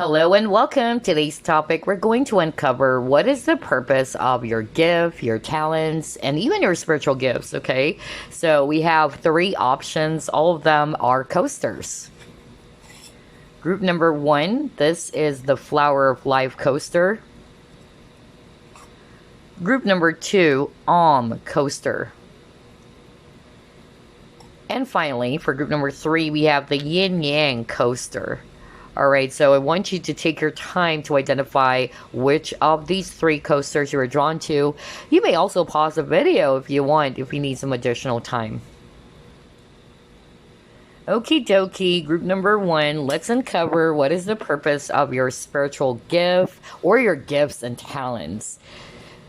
Hello and welcome. Today's topic, we're going to uncover what is the purpose of your gift, your talents, and even your spiritual gifts, okay? So we have three options. All of them are coasters. Group number one, this is the Flower of Life coaster. Group number two, coaster. And finally, for group number three, we have the Yin Yang coaster. All right, so I want you to take your time to identify which of these three coasters you are drawn to. You may also pause the video if you want, if you need some additional time. Okie dokie, group number one, let's uncover what is the purpose of your spiritual gift or your gifts and talents.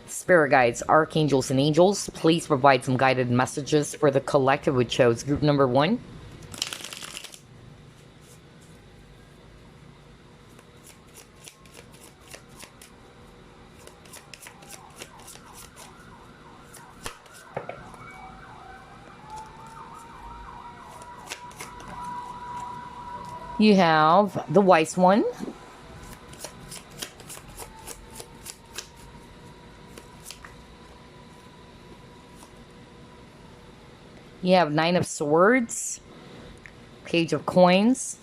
Spirit guides, archangels, and angels, please provide some guided messages for the collective who chose group number one. You have the Wise One. You have Nine of Swords, Page of Coins.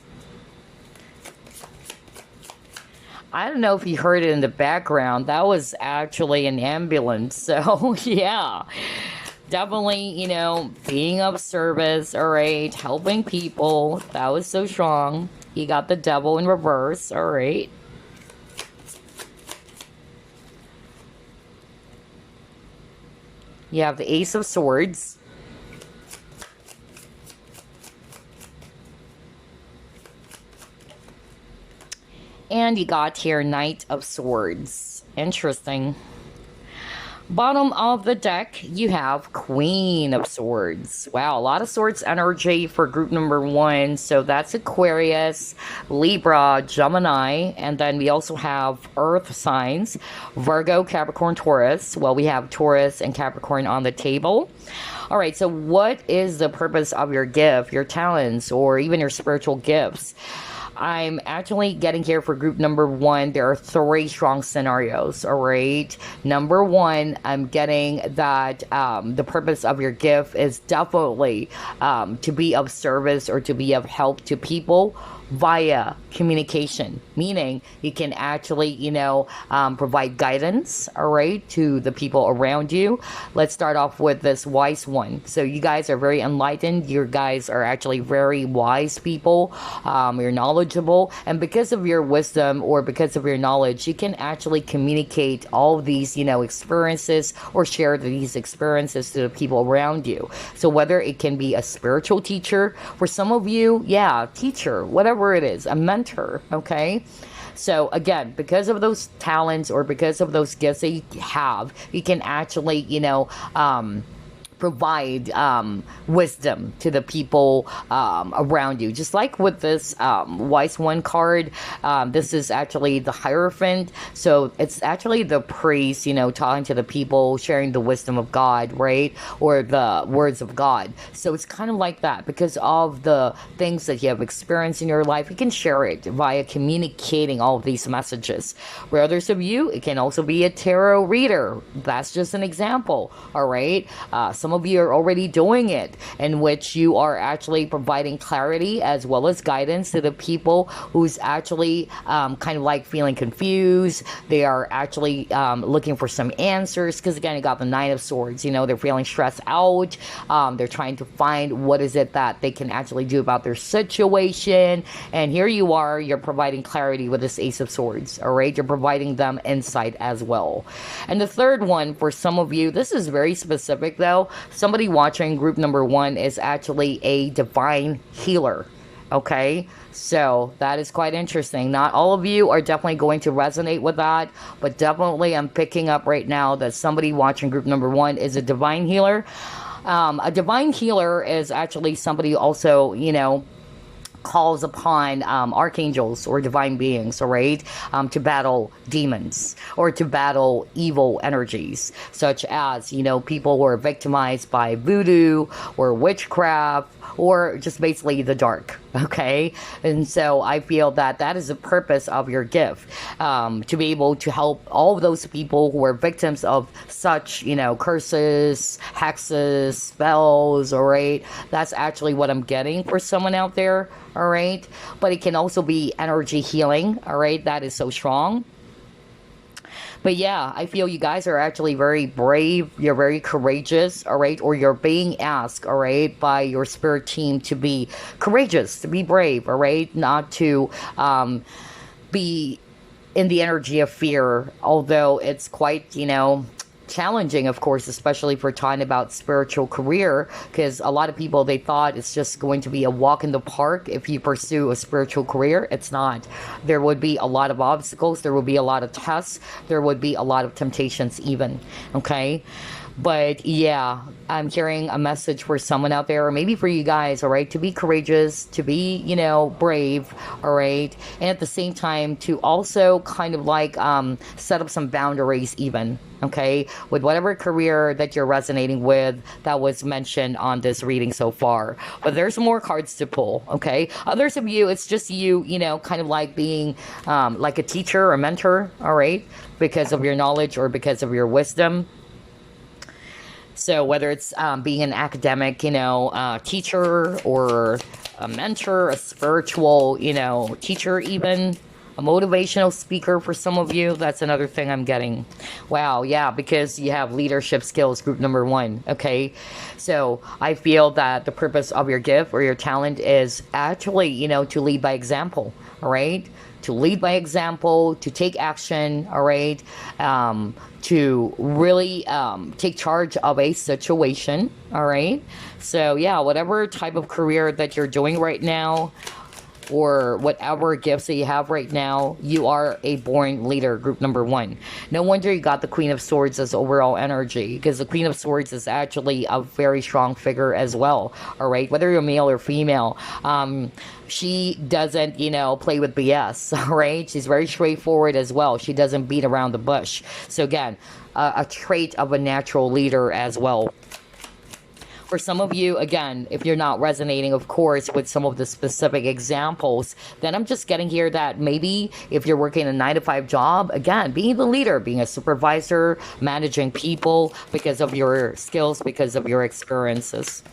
I don't know if you heard it in the background. That was actually an ambulance. So, yeah. Definitely, being of service, all right, helping people. That was so strong. You got the Devil in reverse, all right. You have the Ace of Swords. And you got here Knight of Swords. Interesting. Bottom of the deck, you have Queen of Swords. Wow, a lot of swords energy for group number one. So that's Aquarius, Libra, Gemini. And then we also have Earth signs, Virgo, Capricorn, Taurus. Well, we have Taurus and Capricorn on the table. All right, so what is the purpose of your gift, your talents, or even your spiritual gifts? I'm actually getting here for group number one. There are three strong scenarios, all right? Number one, I'm getting that the purpose of your gift is definitely to be of service or to be of help to people via communication, meaning you can actually, provide guidance, all right, to the people around you. Let's start off with this Wise One. So you guys are very enlightened. You guys are actually very wise people. You're knowledgeable. And because of your wisdom or because of your knowledge, you can actually communicate all of these, experiences or share these experiences to the people around you. So whether it can be a spiritual teacher, for some of you, teacher, whatever it is, a mentor, okay? So again, because of those talents or because of those gifts that you have, you can actually, provide wisdom to the people around you. Just like with this Wise One card, this is actually the Hierophant. So it's actually the priest, talking to the people, sharing the wisdom of God, right? Or the words of God. So it's kind of like that. Because of the things that you have experienced in your life, you can share it via communicating all of these messages. For others of you, it can also be a tarot reader. That's just an example, all right? Some of you are already doing it, in which you are actually providing clarity as well as guidance to the people who's actually kind of like feeling confused. They are actually looking for some answers, because again, you got the Nine of Swords. They're feeling stressed out. They're trying to find what is it that they can actually do about their situation. And here you are, you're providing clarity with this Ace of Swords, all right? You're providing them insight as well. And the third one, for some of you, this is very specific though. Somebody watching group number one is actually a divine healer. Okay, so that is quite interesting. Not all of you are definitely going to resonate with that, but definitely I'm picking up right now that somebody watching group number one is a divine healer. A divine healer is actually somebody who also, calls upon archangels or divine beings, all right, to battle demons or to battle evil energies, such as, people who are victimized by voodoo or witchcraft or just basically the dark. Okay, and so I feel that that is the purpose of your gift, to be able to help all of those people who are victims of such, curses, hexes, spells. All right, that's actually what I'm getting for someone out there. All right, but it can also be energy healing. All right, that is so strong. But yeah, I feel you guys are actually very brave. You're very courageous, all right? Or you're being asked, all right, by your spirit team to be courageous, to be brave, all right? Not to be in the energy of fear, although it's quite, challenging, of course, especially for talking about spiritual career, because a lot of people, they thought it's just going to be a walk in the park if you pursue a spiritual career. It's not. There would be a lot of obstacles, there would be a lot of tests, there would be a lot of temptations even. Okay, but yeah, I'm hearing a message for someone out there, or maybe for you guys, all right, to be courageous, to be, brave, all right, and at the same time to also kind of like set up some boundaries even, okay, with whatever career that you're resonating with that was mentioned on this reading so far. But there's more cards to pull, okay? Others of you, it's just you, kind of like being like a teacher or mentor, all right, because of your knowledge or because of your wisdom. So whether it's being an academic, teacher, or a mentor, a spiritual, teacher even, a motivational speaker for some of you, that's another thing I'm getting. Wow, yeah, because you have leadership skills, group number 1, okay? So I feel that the purpose of your gift or your talent is actually, to lead by example, all right? To lead by example, to take action, all right? To really take charge of a situation, all right? So yeah, whatever type of career that you're doing right now, or whatever gifts that you have right now, you are a born leader, group number 1. No wonder you got the Queen of Swords as overall energy, because the Queen of Swords is actually a very strong figure as well, all right? Whether you're male or female, she doesn't, play with BS, all right? She's very straightforward as well. She doesn't beat around the bush. So again, a trait of a natural leader as well. For some of you, again, if you're not resonating, of course, with some of the specific examples, then I'm just getting here that maybe if you're working a 9-to-5 job, again, being the leader, being a supervisor, managing people because of your skills, because of your experiences.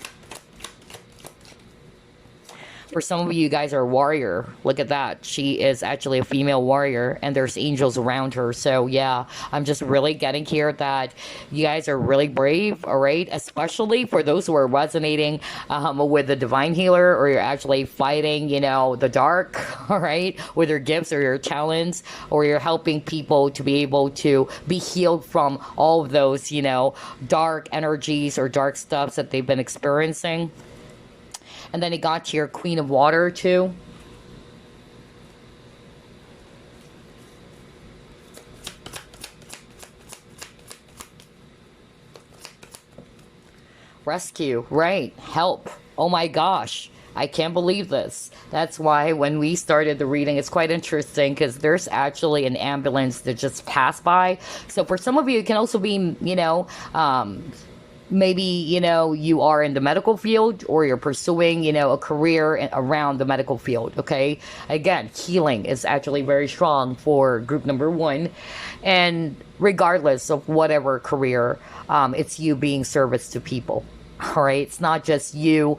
For some of you guys are a warrior. Look at that. She is actually a female warrior, and there's angels around her. So yeah, I'm just really getting here that you guys are really brave, all right? Especially for those who are resonating with the divine healer, or you're actually fighting, the dark, all right? With your gifts or your talents, or you're helping people to be able to be healed from all of those, dark energies or dark stuffs that they've been experiencing. And then it got to your Queen of Water too. Rescue, right? Help. Oh my gosh. I can't believe this. That's why when we started the reading, it's quite interesting because there's actually an ambulance that just passed by. So for some of you, it can also be, maybe, you are in the medical field, or you're pursuing, a career around the medical field, okay? Again, healing is actually very strong for group number 1. And regardless of whatever career, it's you being service to people. All right, it's not just you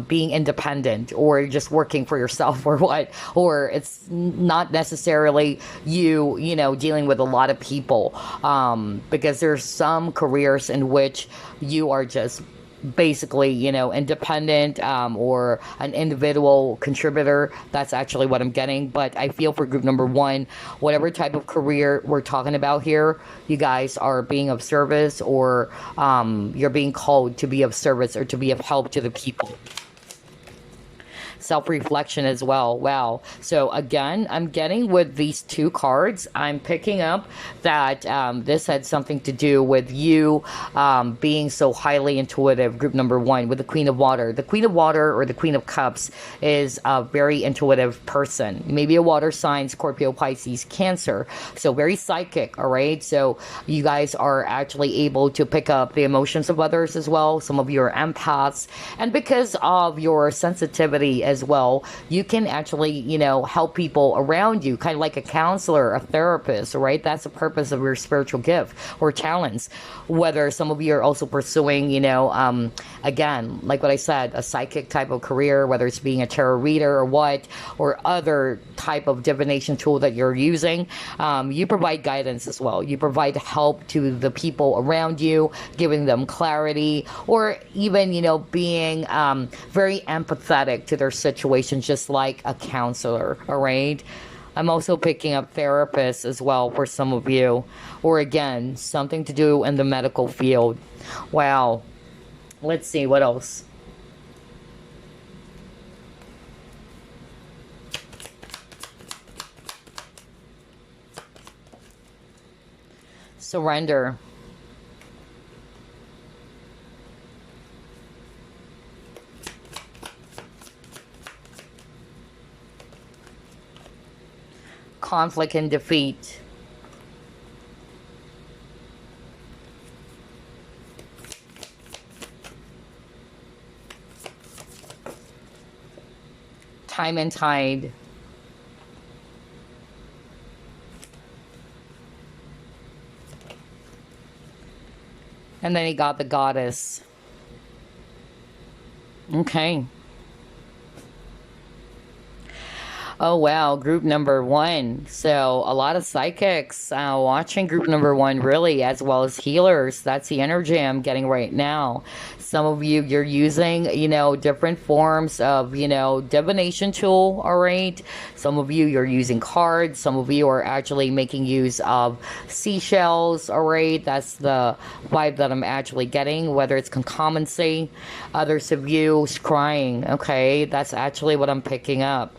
being independent or just working for yourself or what, or it's not necessarily you, dealing with a lot of people, because there's some careers in which you are just basically, independent, or an individual contributor. That's actually what I'm getting. But I feel for group number 1, whatever type of career we're talking about here, you guys are being of service, or you're being called to be of service or to be of help to the people. self-reflection as well. Wow. So again, I'm getting with these two cards, I'm picking up that this had something to do with you being so highly intuitive. Group number one, with the Queen of Water. The Queen of Water, or the Queen of Cups, is a very intuitive person. Maybe a water sign, Scorpio, Pisces, Cancer. So very psychic, all right? So you guys are actually able to pick up the emotions of others as well. Some of you are empaths. And because of your sensitivity as well, you can actually, you know, help people around you, kind of like a counselor, a therapist, right? That's the purpose of your spiritual gift or talents. Whether some of you are also pursuing, you know, again, like what I said, a psychic type of career, whether it's being a tarot reader or what, or other type of divination tool that you're using, you provide guidance as well. You provide help to the people around you, giving them clarity, or even, you know, being very empathetic to their situation, just like a counselor, all right? I'm also picking up therapists as well for some of you, or again, something to do in the medical field. Wow. Let's see, what else? Surrender. Conflict and defeat. Time and tide. And then he got the goddess. Okay. Oh, wow. Group number one. So a lot of psychics watching group number one, really, as well as healers. That's the energy I'm getting right now. Some of you, you're using, you know, different forms of, you know, divination tool, all right? Some of you, you're using cards. Some of you are actually making use of seashells, all right? That's the vibe that I'm actually getting, whether it's concommency. Others of you scrying, okay? That's actually what I'm picking up.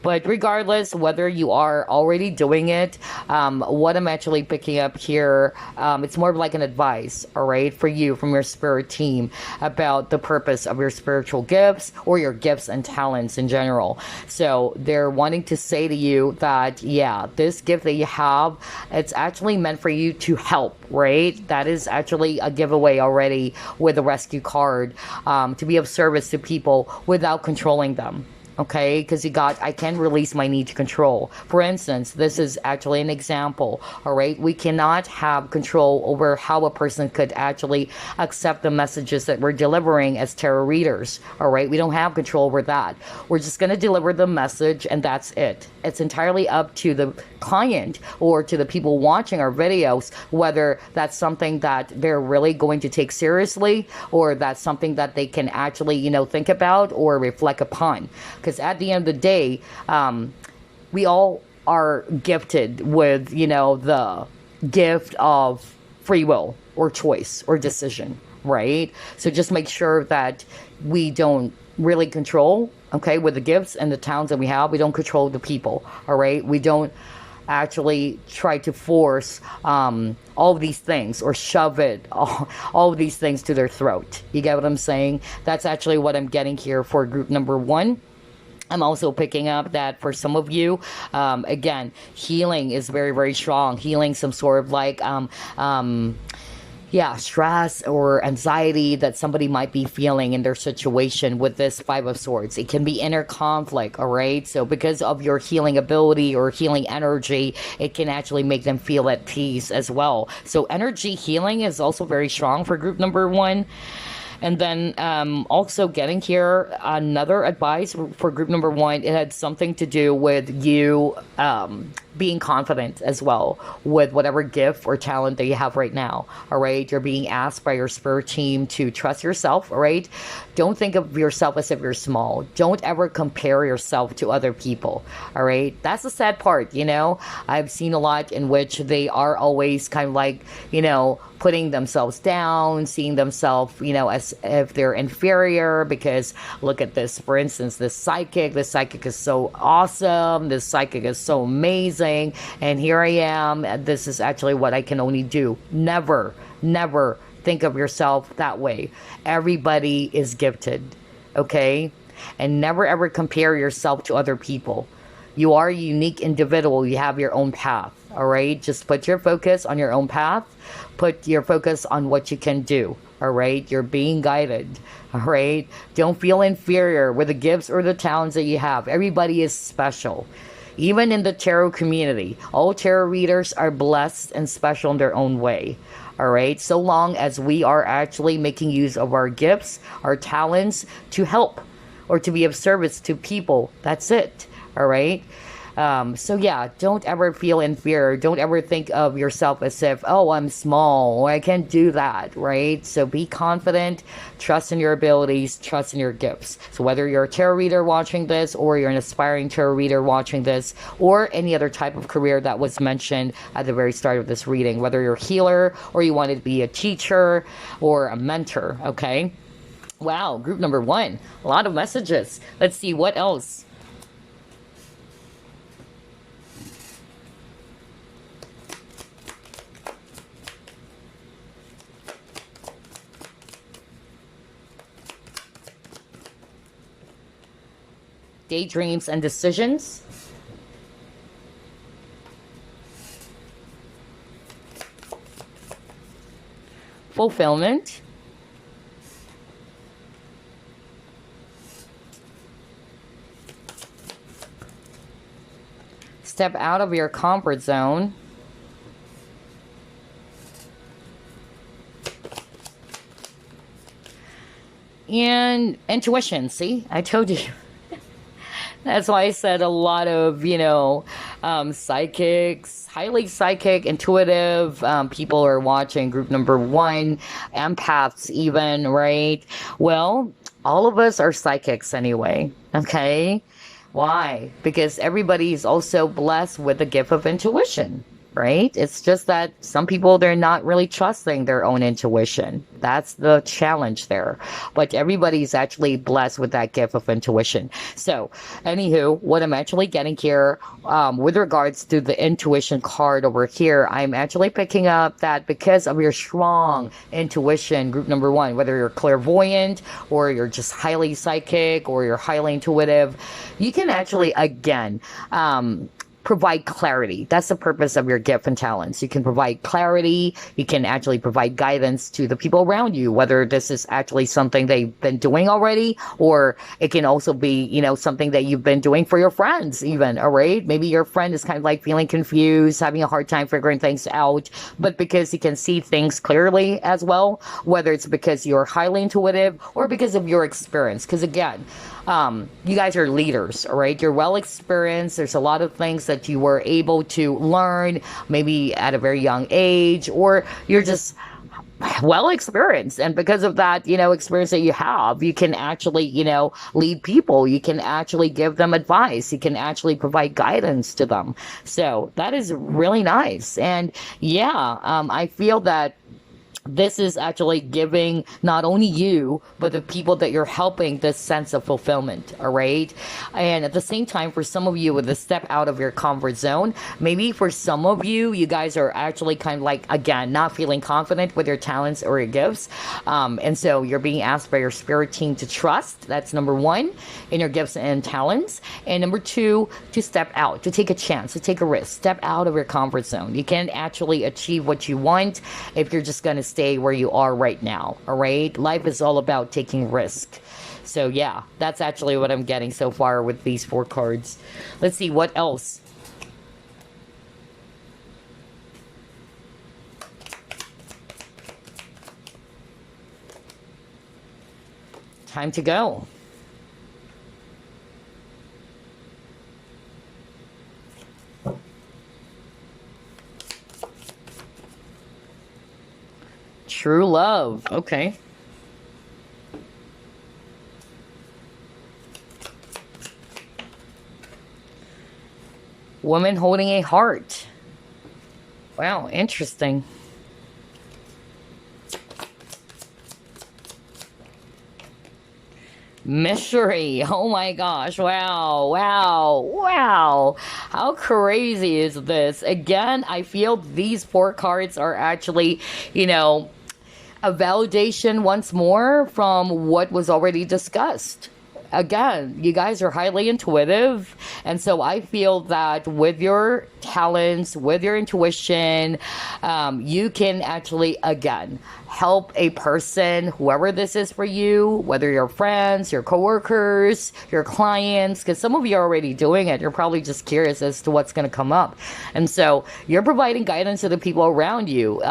But regardless, whether you are already doing it, what I'm actually picking up here, it's more of like an advice, all right, for you from your spirit team about the purpose of your spiritual gifts or your gifts and talents in general. So they're wanting to say to you that, yeah, this gift that you have, it's actually meant for you to help, right? That is actually a giveaway already with a rescue card, to be of service to people without controlling them. Okay, because you got, I can release my need to control. For instance, this is actually an example, all right? We cannot have control over how a person could actually accept the messages that we're delivering as tarot readers, all right? We don't have control over that. We're just going to deliver the message, and that's it. It's entirely up to the client or to the people watching our videos, whether that's something that they're really going to take seriously, or that's something that they can actually, you know, think about or reflect upon. Because at the end of the day, we all are gifted with, you know, the gift of free will or choice or decision, right? So just make sure that we don't really control, okay, with the gifts and the talents that we have. We don't control the people, all right? We don't actually try to force all of these things or shove it, all of these things to their throat. You get what I'm saying? That's actually what I'm getting here for group number one. I'm also picking up that for some of you, again, healing is very, very strong. Healing some sort of like, stress or anxiety that somebody might be feeling in their situation with this Five of Swords. It can be inner conflict, all right? So because of your healing ability or healing energy, it can actually make them feel at peace as well. So energy healing is also very strong for group number one. And then also getting here, another advice for group number one, it had something to do with you being confident as well with whatever gift or talent that you have right now, all right? You're being asked by your spirit team to trust yourself, all right? Don't think of yourself as if you're small. Don't ever compare yourself to other people, all right? That's the sad part, you know? I've seen a lot in which they are always kind of like, you know, putting themselves down, seeing themselves, as if they're inferior because look at this, for instance, this psychic is so awesome, this psychic is so amazing, and here I am, this is actually what I can only do. Never, never think of yourself that way. Everybody is gifted, okay? And never ever compare yourself to other people. You are a unique individual. You have your own path, all right? Just put your focus on your own path. Put your focus on what you can do, all right? You're being guided, all right? Don't feel inferior with the gifts or the talents that you have. Everybody is special. Even in the tarot community, all tarot readers are blessed and special in their own way. All right, so long as we are actually making use of our gifts, our talents to help or to be of service to people, that's it. All right. So yeah, don't ever feel inferior. Don't ever think of yourself as if, oh, I'm small or I can't do that, right? So be confident, trust in your abilities, trust in your gifts. So whether you're a tarot reader watching this, or you're an aspiring tarot reader watching this, or any other type of career that was mentioned at the very start of this reading, whether you're a healer or you want to be a teacher or a mentor, okay? Wow, group number 1, a lot of messages. Let's see what else. Daydreams and decisions. Fulfillment. Step out of your comfort zone. And intuition. See, I told you. That's why I said a lot of, psychics, highly psychic, intuitive people are watching group number 1, empaths even, right? Well, all of us are psychics anyway, okay? Why? Because everybody is also blessed with the gift of intuition, right? It's just that some people, they're not really trusting their own intuition. That's the challenge there. But everybody's actually blessed with that gift of intuition. So, anywho, what I'm actually getting here, with regards to the intuition card over here, I'm actually picking up that because of your strong intuition, group number 1, whether you're clairvoyant or you're just highly psychic or you're highly intuitive, you can actually, again, provide clarity. That's the purpose of your gift and talents. You can provide clarity. You can actually provide guidance to the people around you, whether this is actually something they've been doing already, or it can also be, something that you've been doing for your friends even, all right? Maybe your friend is kind of like feeling confused, having a hard time figuring things out, but because you can see things clearly as well, whether it's because you're highly intuitive or because of your experience. Because again, you guys are leaders, all right? You're well experienced. There's a lot of things that you were able to learn maybe at a very young age, or you're just well experienced, and because of that experience that you have, you can actually lead people. You can actually give them advice. You can actually provide guidance to them. So that is really nice. And yeah, I feel that this is actually giving not only you, but the people that you're helping this sense of fulfillment, all right? And at the same time, for some of you, with the step out of your comfort zone, maybe for some of you, you guys are actually kind of like, again, not feeling confident with your talents or your gifts. And so you're being asked by your spirit team to trust. That's number 1, in your gifts and talents. And number 2, to step out, to take a chance, to take a risk, step out of your comfort zone. You can actually achieve what you want if you're just going to stay where you are right now, all right? Life is all about taking risk. So yeah, that's actually what I'm getting so far with these 4 cards. Let's see what else. Time to go. True love. Okay. Woman holding a heart. Wow, interesting. Mystery. Oh my gosh. Wow. Wow. Wow. How crazy is this? Again, I feel these four cards are actually, you know, a validation once more from what was already discussed. Again, you guys are highly intuitive, and so I feel that with your talents, with your intuition, you can actually, again, help a person, whoever this is for you, whether your friends, your coworkers, your clients, because some of you are already doing it. You're probably just curious as to what's going to come up. And so you're providing guidance to the people around you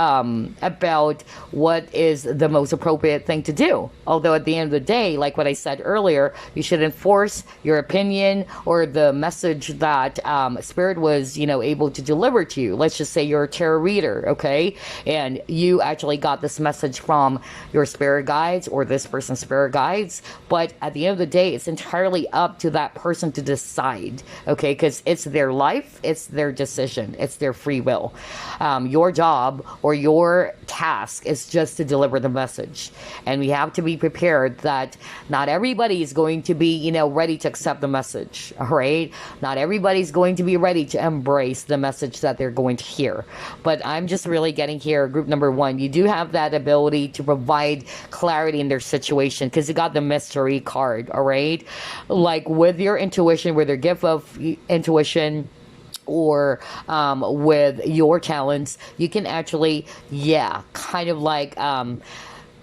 about what is the most appropriate thing to do. Although at the end of the day, like what I said earlier, you should enforce your opinion or the message that Spirit was, able to deliver to you. Let's just say you're a tarot reader, okay? And you actually got this message from your spirit guides or this person's spirit guides. But at the end of the day, it's entirely up to that person to decide, okay? Because it's their life, it's their decision, it's their free will. Your job or your task is just to deliver the message. And we have to be prepared that not everybody is going to be, ready to accept the message, all right? Not everybody's going to be ready to embrace the message that they're going to hear. But I'm just really getting here, group number one, you do have that ability to provide clarity in their situation because you got the mystery card, all right? Like with your intuition, with your gift of intuition, or with your talents, you can actually, kind of like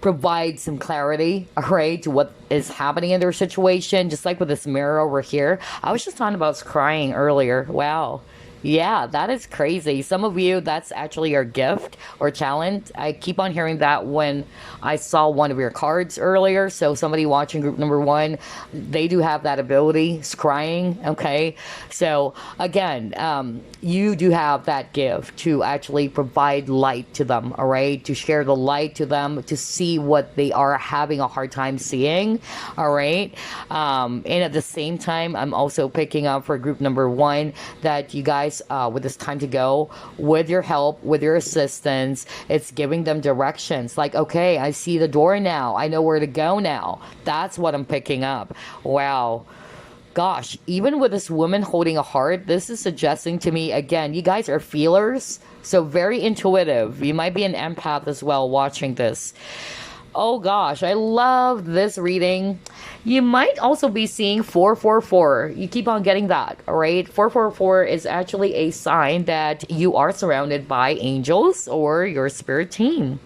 provide some clarity, all right, to what is happening in their situation. Just like with this mirror over here. I was just talking about crying earlier. Wow. Yeah, that is crazy. Some of you, that's actually your gift or talent. I keep on hearing that when I saw one of your cards earlier. So somebody watching group number one, they do have that ability, scrying, okay? So again, you do have that gift to actually provide light to them, all right? To share the light to them, to see what they are having a hard time seeing, all right? And at the same time, I'm also picking up for group number one that you guys with this time to go, with your help, with your assistance, it's giving them directions. Like, okay, I see the door now. I know where to go now. That's what I'm picking up. Wow. Gosh, even with this woman holding a heart, this is suggesting to me, again, you guys are feelers, so very intuitive. You might be an empath as well watching this. Oh gosh, I love this reading. You might also be seeing 444. You keep on getting that, all right? 444 is actually a sign that you are surrounded by angels or your spirit team.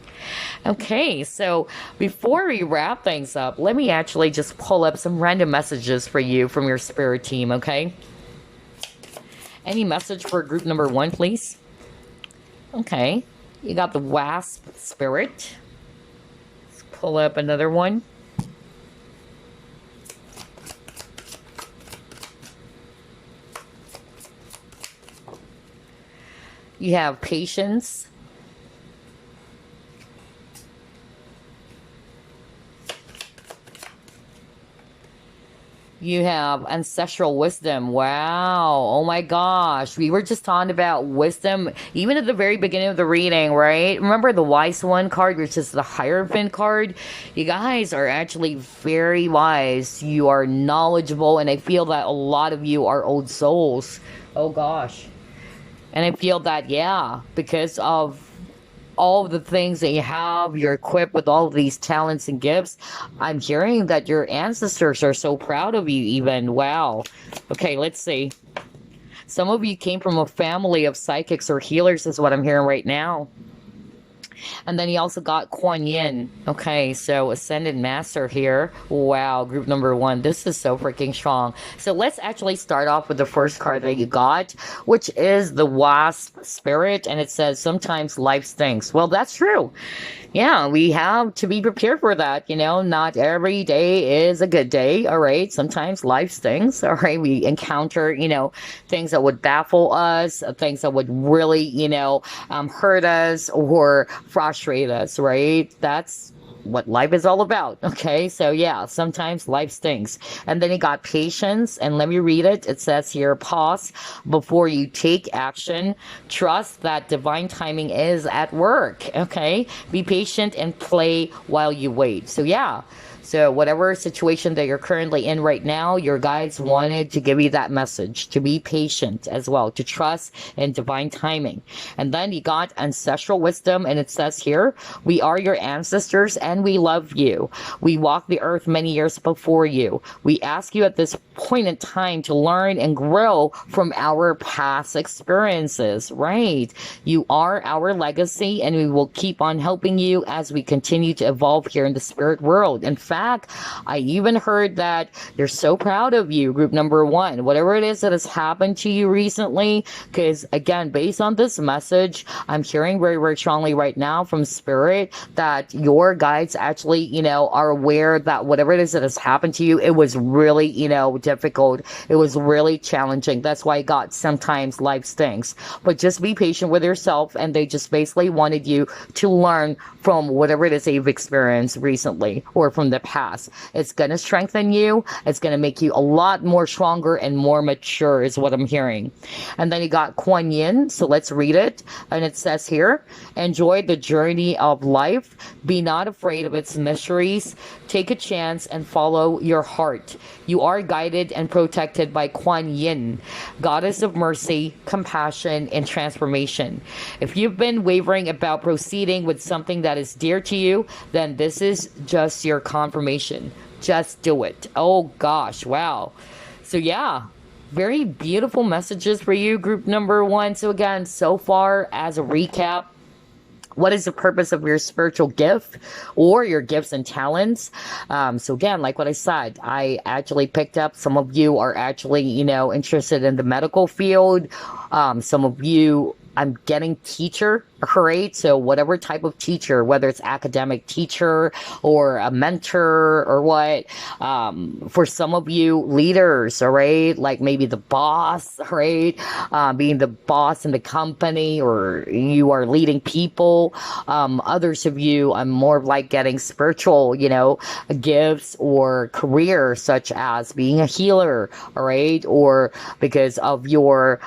Okay, so before we wrap things up, let me actually just pull up some random messages for you from your spirit team, okay? Any message for group number one, please? Okay, you got the wasp spirit. Pull up another one. You have patience. You have ancestral wisdom. Wow. Oh my gosh. We were just talking about wisdom even at the very beginning of the reading, right? Remember the wise one card, which is the Hierophant card? You guys are actually very wise. You are knowledgeable, and I feel that a lot of you are old souls. Oh gosh. And I feel that, because of all of the things that you have, you're equipped with all of these talents and gifts. I'm hearing that your ancestors are so proud of you even. Wow. Okay, let's see. Some of you came from a family of psychics or healers is what I'm hearing right now. And then you also got Kuan Yin. Okay, so Ascended Master here. Wow, group number one. This is so freaking strong. So let's actually start off with the first card that you got, which is the Wasp Spirit. And it says, sometimes life stinks. Well, that's true. Yeah, we have to be prepared for that. Not every day is a good day. All right. Sometimes life stinks. All right. We encounter, things that would baffle us, things that would really, hurt us or frustrate us. Right. That's what life is all about. Okay, so sometimes life stinks. And then you got patience, and let me read it. It says here, pause before you take action. Trust that divine timing is at work. Okay, be patient and play while you wait. So So whatever situation that you're currently in right now, your guides wanted to give you that message, to be patient as well, to trust in divine timing. And then you got ancestral wisdom, and it says here, we are your ancestors and we love you. We walked the earth many years before you. We ask you at this point in time to learn and grow from our past experiences, right? You are our legacy, and we will keep on helping you as we continue to evolve here in the spirit world. In fact, I even heard that they're so proud of you, group number one, whatever it is that has happened to you recently, because again, based on this message, I'm hearing very, very strongly right now from spirit that your guides actually, are aware that whatever it is that has happened to you, it was really, difficult. It was really challenging. That's why God, sometimes life stinks. But just be patient with yourself, and they just basically wanted you to learn from whatever it is that you've experienced recently or from the past. It's going to strengthen you. It's going to make you a lot more stronger and more mature is what I'm hearing. And then you got Kuan Yin. So let's read it. And it says here, enjoy the journey of life. Be not afraid of its mysteries. Take a chance and follow your heart. You are guided and protected by Kuan Yin, goddess of mercy, compassion, and transformation. If you've been wavering about proceeding with something that is dear to you, then this is just your confirmation. Just do it. Oh gosh, wow. So yeah, very beautiful messages for you, group number one. So again, so far as a recap, what is the purpose of your spiritual gift or your gifts and talents? So again, like what I said, I actually picked up some of you are actually, interested in the medical field. Some of you, I'm getting teacher, right? So whatever type of teacher, whether it's academic teacher or a mentor or what, for some of you leaders, all right, like maybe the boss, right, being the boss in the company, or you are leading people. Others of you, I'm more like getting spiritual, gifts or career, such as being a healer, all right, or because of your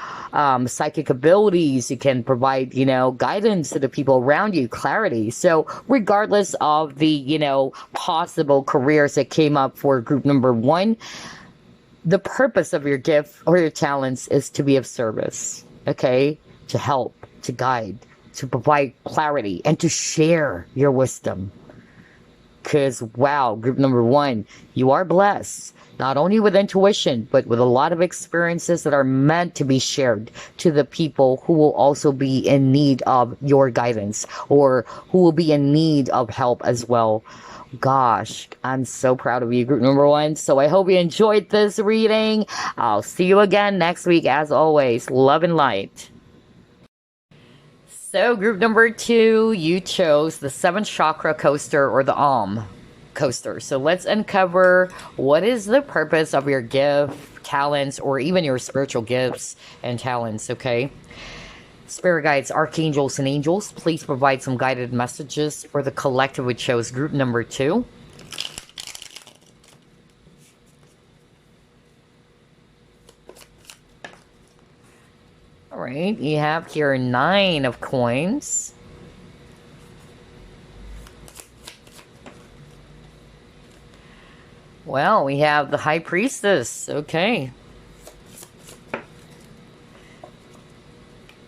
psychic abilities, you can provide, guidance to the people around you, clarity. So regardless of the, possible careers that came up for group number one, the purpose of your gift or your talents is to be of service, okay? To help, to guide, to provide clarity, and to share your wisdom. Because, wow, group number one, you are blessed. Not only with intuition, but with a lot of experiences that are meant to be shared to the people who will also be in need of your guidance, or who will be in need of help as well. Gosh, I'm so proud of you, group number one. So I hope you enjoyed this reading. I'll see you again next week. As always, love and light. So group number two, you chose the 7th chakra coaster, or the coaster. So let's uncover what is the purpose of your gift, talents, or even your spiritual gifts and talents, okay? Spirit guides, archangels, and angels, please provide some guided messages for the collective we chose, group number two. All right, you have here 9 of coins. Well, we have the High Priestess. Okay.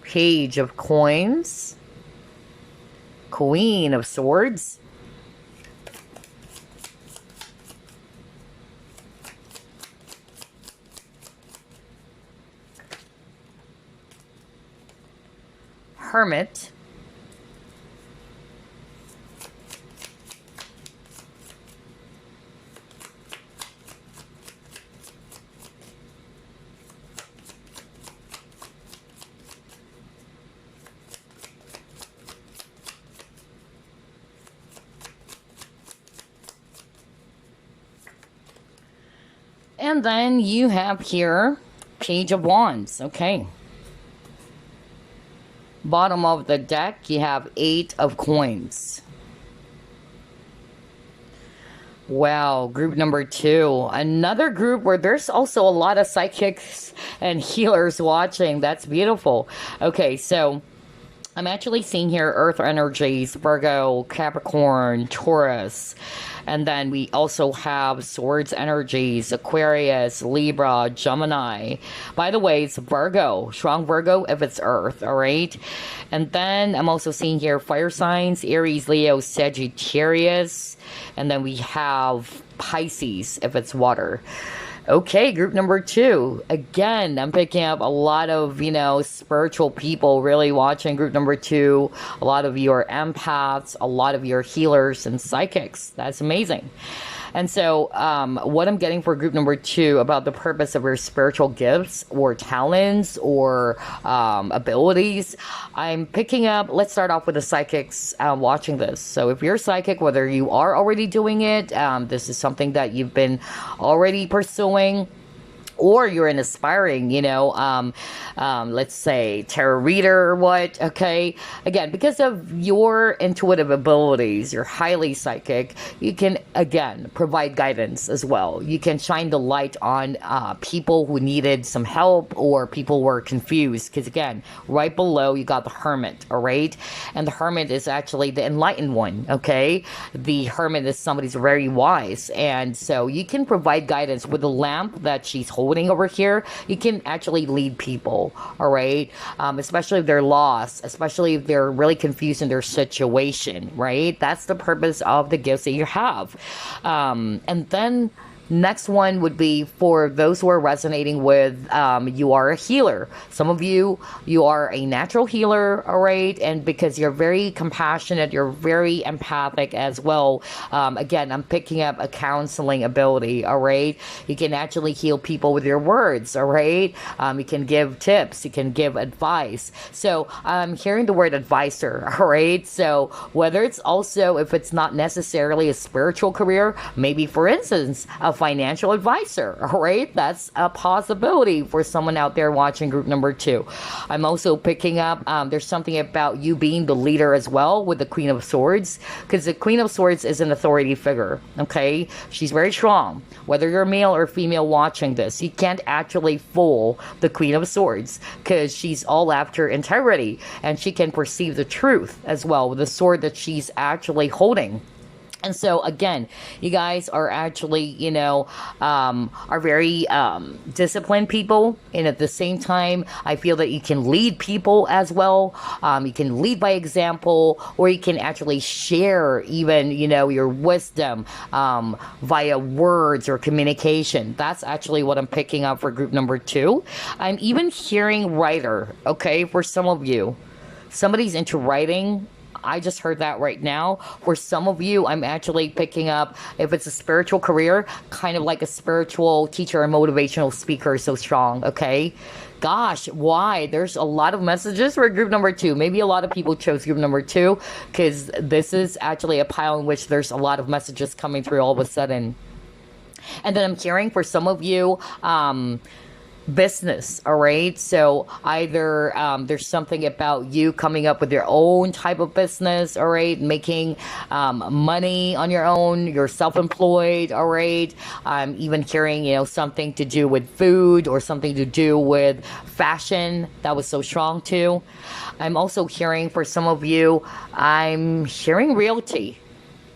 Page of Coins. Queen of Swords. Hermit. And then you have here Page of Wands. Okay. Bottom of the deck, you have 8 of coins. Wow, group number two. Another group where there's also a lot of psychics and healers watching. That's beautiful. Okay, so I'm actually seeing here Earth energies, Virgo, Capricorn, Taurus. And then we also have Swords energies, Aquarius, Libra, Gemini. By the way, it's Virgo, strong Virgo if it's Earth, all right? And then I'm also seeing here fire signs, Aries, Leo, Sagittarius. And then we have Pisces if it's water. Okay, group number 2. Again, I'm picking up a lot of, spiritual people really watching group number 2. A lot of you are empaths, a lot of you are healers and psychics. That's amazing. And so, what I'm getting for group number 2 about the purpose of your spiritual gifts or talents or abilities, I'm picking up. Let's start off with the psychics watching this. So, if you're psychic, whether you are already doing it, this is something that you've been already pursuing, or you're an aspiring, let's say tarot reader or what, okay? Again, because of your intuitive abilities, you're highly psychic, you can, again, provide guidance as well. You can shine the light on people who needed some help or people who were confused. Because, again, right below, you got the Hermit, all right? And the Hermit is actually the enlightened one, okay? The Hermit is somebody who's very wise. And so you can provide guidance with the lamp that she's holding over here. You can actually lead people, all right? Especially if they're lost, especially if they're really confused in their situation, right? That's the purpose of the gifts that you have. And then next one would be for those who are resonating with you are a healer. Some of you are a natural healer, all right? And because you're very compassionate, you're very empathic as well. Again, I'm picking up a counseling ability, all right? You can actually heal people with your words, all right? You can give tips, you can give advice. So I'm hearing the word advisor, all right? So whether it's also, if it's not necessarily a spiritual career, maybe for instance, a financial advisor, all right? That's a possibility for someone out there watching group number 2. I'm also picking up, there's something about you being the leader as well with the Queen of Swords, because the Queen of Swords is an authority figure, okay? She's very strong. Whether you're male or female watching this, you can't actually fool the Queen of Swords because she's all after integrity and she can perceive the truth as well with the sword that she's actually holding. And so, again, you guys are actually, are very disciplined people. And at the same time, I feel that you can lead people as well. You can lead by example, or you can actually share even, your wisdom via words or communication. That's actually what I'm picking up for group number 2. I'm even hearing writer, okay, for some of you. Somebody's into writing. I just heard that right now. For some of you, I'm actually picking up, if it's a spiritual career, kind of like a spiritual teacher or motivational speaker is so strong, okay? Gosh, why? There's a lot of messages for group number 2. Maybe a lot of people chose group number 2 because this is actually a pile in which there's a lot of messages coming through all of a sudden. And then I'm hearing for some of you, business, all right? So either there's something about you coming up with your own type of business, all right? Making money on your own, you're self-employed, all right? I'm even hearing, something to do with food or something to do with fashion. That was so strong too. I'm also hearing for some of you, I'm hearing realty.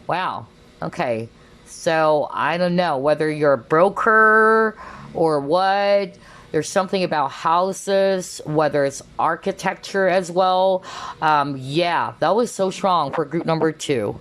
Wow. Okay. So I don't know whether you're a broker or what. There's something about houses, whether it's architecture as well. Yeah, that was so strong for group number 2.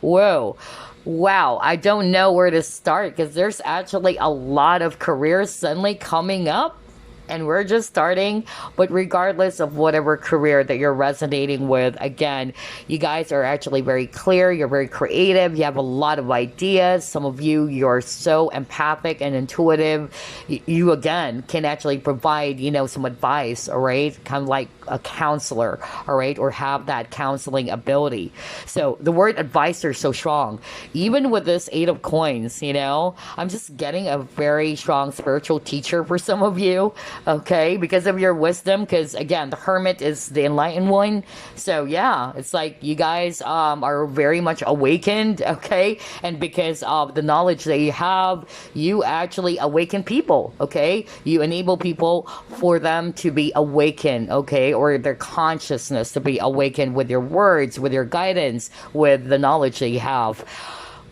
Whoa. Wow, I don't know where to start because there's actually a lot of careers suddenly coming up. And we're just starting, but regardless of whatever career that you're resonating with, again, you guys are actually very clear, you're very creative, you have a lot of ideas. Some of you, you're so empathic and intuitive. You again, can actually provide, some advice, all right? Kind of like a counselor, all right? Or have that counseling ability. So the word advisor is so strong. Even with this 8 of coins, I'm just getting a very strong spiritual teacher for some of you. okay, because of your wisdom. Because again, the hermit is the enlightened one. So yeah, it's like you guys are very much awakened, okay, and because of the knowledge that you have, you actually awaken people, okay. You enable people for them to be awakened, okay, or their consciousness to be awakened with your words, with your guidance, with the knowledge that you have.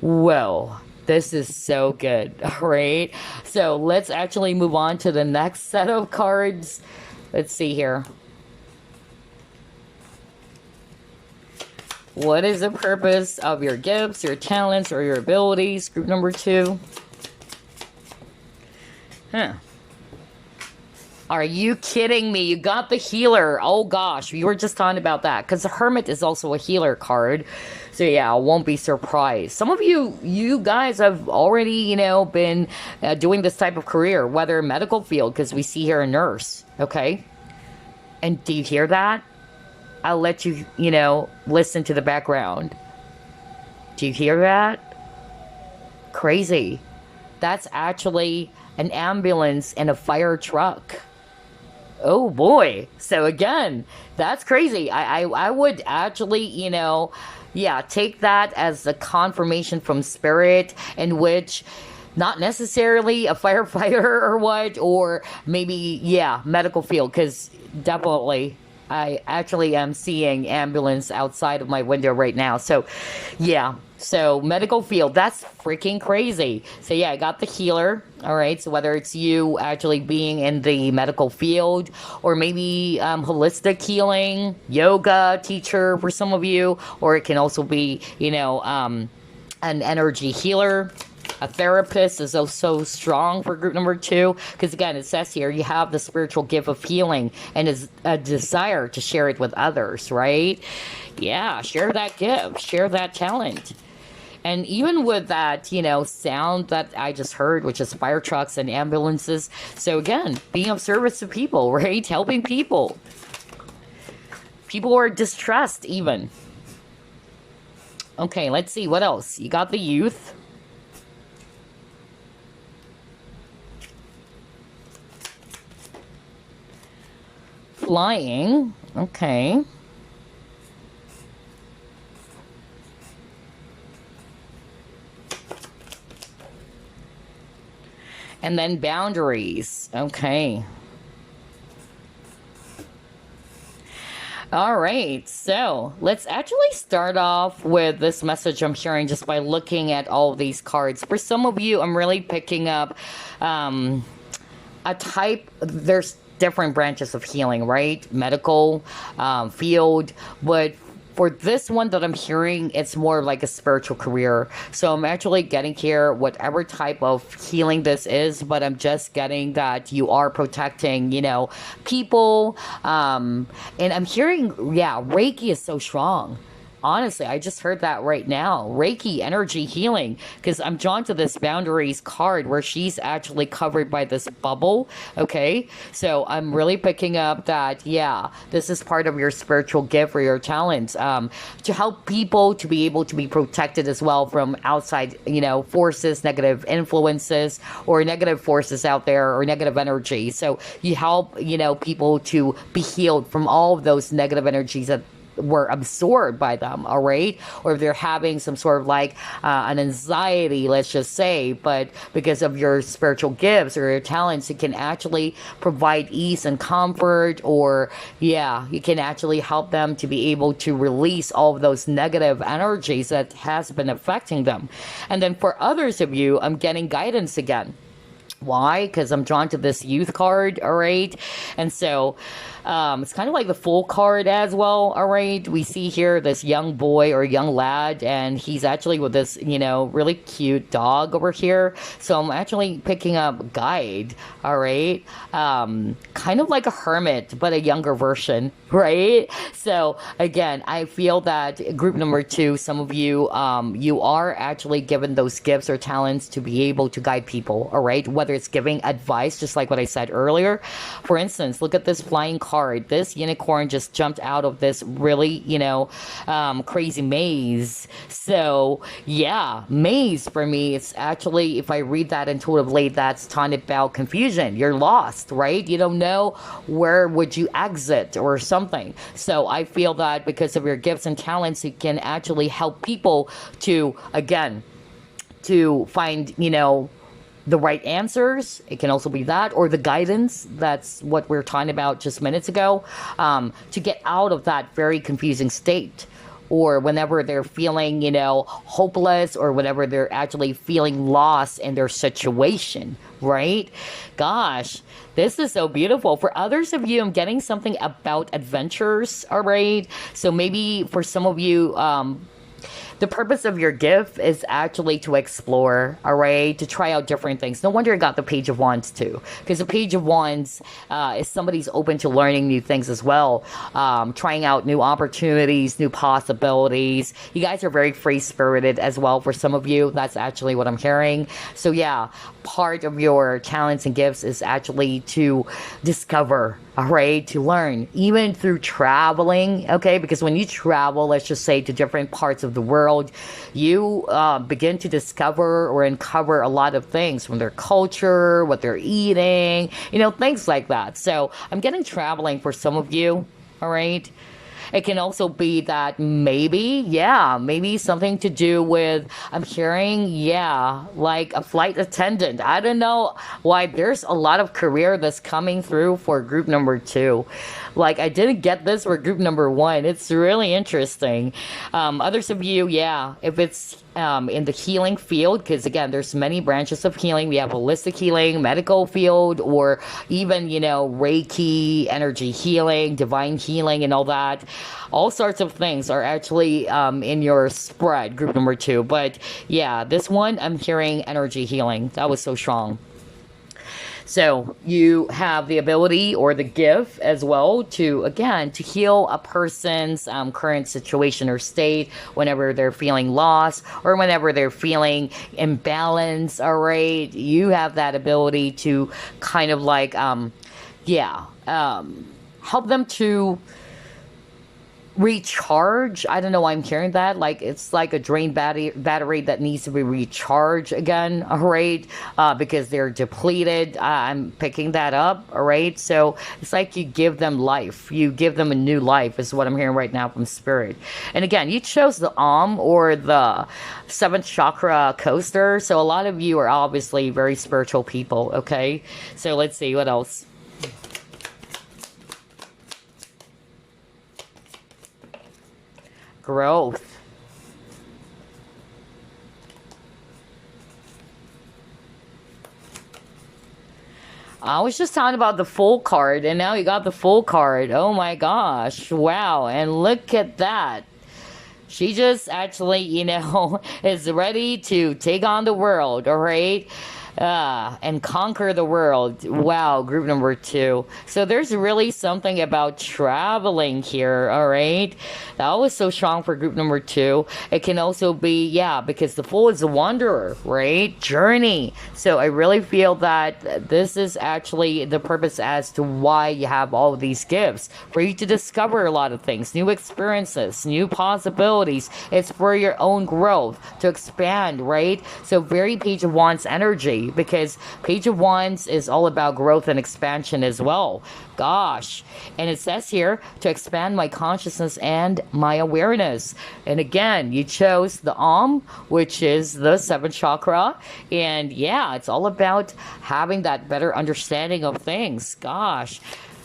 Well, this is so good, right? So let's actually move on to the next set of cards. Let's see here. What is the purpose of your gifts, your talents, or your abilities? Group number 2. Are you kidding me? You got the healer. Oh gosh, we were just talking about that because the hermit is also a healer card. So yeah, I won't be surprised. Some of you guys have already, been doing this type of career, whether medical field, because we see here a nurse, okay? And do you hear that? I'll let you, listen to the background. Do you hear that? Crazy. That's actually an ambulance and a fire truck. Oh boy. So again, that's crazy. I would actually, take that as a confirmation from spirit, in which not necessarily a firefighter or what, or maybe, medical field, because definitely I actually am seeing ambulance outside of my window right now. So yeah, so medical field, that's freaking crazy. So yeah, I got the healer. All right, so whether it's you actually being in the medical field, or maybe holistic healing, yoga teacher for some of you, or it can also be, an energy healer. A therapist is also strong for group number 2, because again, it says here you have the spiritual gift of healing and is a desire to share it with others, right? Yeah, share that gift, share that talent. And even with that, sound that I just heard, which is fire trucks and ambulances. So again, being of service to people, right? Helping people. People are distressed even. Okay, let's see. What else? You got the youth. Flying. Okay. And then boundaries. Okay. All right. So let's actually start off with this message I'm sharing just by looking at all of these cards. For some of you, I'm really picking up a type. There's different branches of healing, right? Medical field. But for this one that I'm hearing, it's more like a spiritual career. So I'm actually getting here whatever type of healing this is, but I'm just getting that you are protecting, people. And I'm hearing, Reiki is so strong. Honestly, I just heard that right now. Reiki, energy healing, because I'm drawn to this boundaries card where she's actually covered by this bubble. Okay, so I'm really picking up that, this is part of your spiritual gift or your talent, to help people to be able to be protected as well from outside, forces, negative influences, or negative forces out there, or negative energy. So you help, people to be healed from all of those negative energies that were absorbed by them, all right? Or if they're having some sort of like an anxiety, let's just say, but because of your spiritual gifts or your talents, you can actually provide ease and comfort, or you can actually help them to be able to release all of those negative energies that has been affecting them. And then for others of you, I'm getting guidance again. Why? Because I'm drawn to this youth card, all right? And so it's kind of like the Fool card as well, all right? We see here this young boy or young lad, and he's actually with this, really cute dog over here. So I'm actually picking up guide, all right? Kind of like a hermit, but a younger version, right? So again, I feel that group number 2, some of you, you are actually given those gifts or talents to be able to guide people, all right? Whether whether it's giving advice, just like what I said earlier. For instance, look at this flying card. This unicorn just jumped out of this really, crazy maze. So, yeah, maze for me, it's actually, if I read that intuitively, that's talking about confusion. You're lost, right? You don't know where would you exit or something. So I feel that because of your gifts and talents, you can actually help people to, again, to find, the right answers. It can also be that, or the guidance. That's what we are talking about just minutes ago, to get out of that very confusing state. Or whenever they're feeling, hopeless, or whenever they're actually feeling lost in their situation, right? Gosh, this is so beautiful. For others of you, I'm getting something about adventures, all right? So maybe for some of you, the purpose of your gift is actually to explore, all right, to try out different things. No wonder I got the Page of Wands too, because the Page of Wands is somebody's open to learning new things as well, trying out new opportunities, new possibilities. You guys are very free-spirited as well. For some of you, that's actually what I'm hearing. So yeah, part of your talents and gifts is actually to discover, all right, to learn, even through traveling, okay? Because when you travel, let's just say, to different parts of the world, you begin to discover or uncover a lot of things from their culture, what they're eating, things like that. So I'm getting traveling for some of you, all right? It can also be that maybe something to do with, I'm hearing, like a flight attendant. I don't know why there's a lot of career that's coming through for group number 2. Like, I didn't get this for group number 1. It's really interesting. Others of you, if it's in the healing field, because again, there's many branches of healing. We have holistic healing, medical field, or even, Reiki, energy healing, divine healing, and all that. All sorts of things are actually in your spread, group number 2. But yeah, this one, I'm hearing energy healing. That was so strong. So you have the ability or the gift as well to, again, to heal a person's current situation or state whenever they're feeling lost or whenever they're feeling imbalanced, all right? You have that ability to kind of like, help them to recharge. I don't know why I'm hearing that. Like, it's like a drained battery that needs to be recharged again, all right? Because they're depleted. I'm picking that up, all right? So it's like you give them life. You give them a new life is what I'm hearing right now from Spirit. And again, you chose the or the 7th chakra coaster. So a lot of you are obviously very spiritual people, okay? So let's see what else. Growth. I was just talking about the Fool card, and now you got the Fool card. Oh my gosh. Wow. And look at that. She just actually, is ready to take on the world, all right? And conquer the world. Wow, group number 2. So there's really something about traveling here, all right? That was so strong for group number 2. It can also be, because the Fool is a wanderer, right? Journey. So I really feel that this is actually the purpose as to why you have all of these gifts. For you to discover a lot of things, new experiences, new possibilities. It's for your own growth, to expand, right? So very Page of Wands energy, because Page of Wands is all about growth and expansion as well. Gosh. And it says here, to expand my consciousness and my awareness. And again, you chose the which is the 7th chakra. And it's all about having that better understanding of things. Gosh.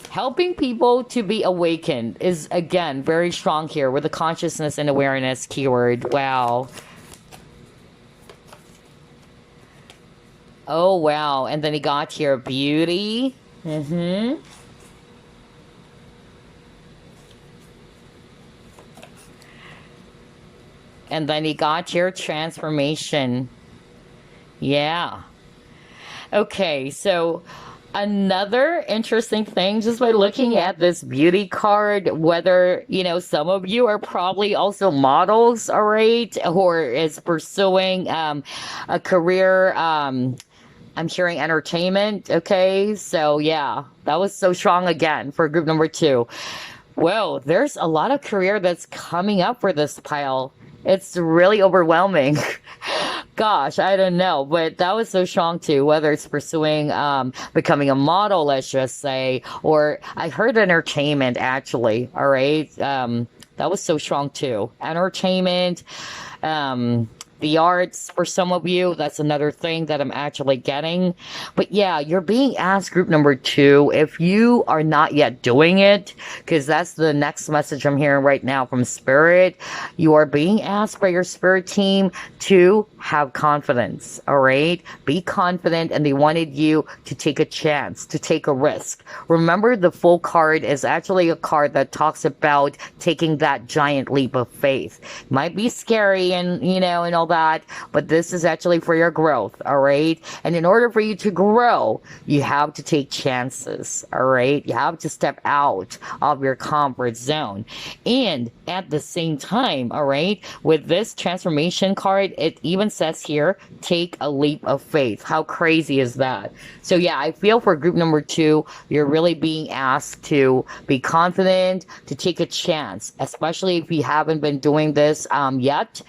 Helping people to be awakened is, again, very strong here with the consciousness and awareness keyword. Wow. Oh, wow. And then he got here beauty. And then he got here transformation. Yeah. Okay, so another interesting thing, just by looking at this beauty card, whether, some of you are probably also models, all right, or is pursuing a career I'm hearing entertainment. Okay, so yeah, that was so strong again for group number two. Well, there's a lot of career that's coming up for this pile. It's really overwhelming. Gosh, I don't know, but that was so strong too. Whether it's pursuing becoming a model, let's just say, or I heard entertainment actually. All right, that was so strong too. Entertainment, um, the arts for some of you. That's another thing that I'm actually getting. But yeah, you're being asked, group number two, if you are not yet doing it, because that's the next message I'm hearing right now from Spirit. You are being asked by your Spirit team to have confidence, all right? Be confident, and they wanted you to take a chance, to take a risk. Remember, the full card is actually a card that talks about taking that giant leap of faith. Might be scary and, and all that, but this is actually for your growth, all right? And in order for you to grow, you have to take chances, all right? You have to step out of your comfort zone. And at the same time, all right, with this transformation card, it even says here, take a leap of faith. How crazy is that? So yeah, I feel for group number two, you're really being asked to be confident, to take a chance, especially if you haven't been doing this yet.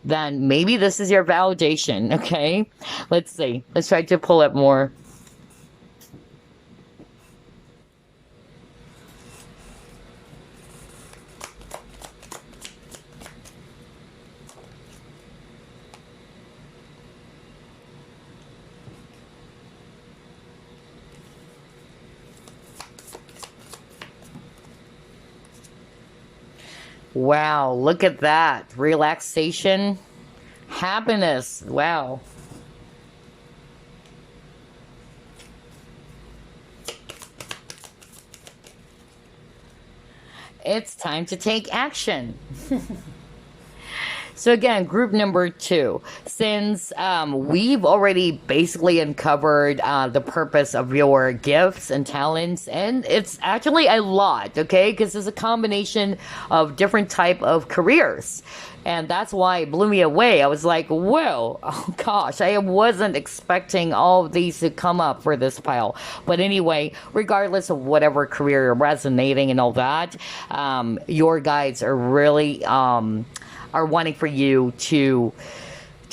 Then maybe this is your validation, okay? Let's see. Let's try to pull it more. Wow, look at that. Relaxation, happiness. Wow. It's time to take action. So again, group number two, since we've already basically uncovered the purpose of your gifts and talents, and it's actually a lot, okay? Because it's a combination of different type of careers. And that's why it blew me away. I was like, whoa, oh gosh, I wasn't expecting all of these to come up for this pile. But anyway, regardless of whatever career you're resonating and all that, your guides are really are wanting for you to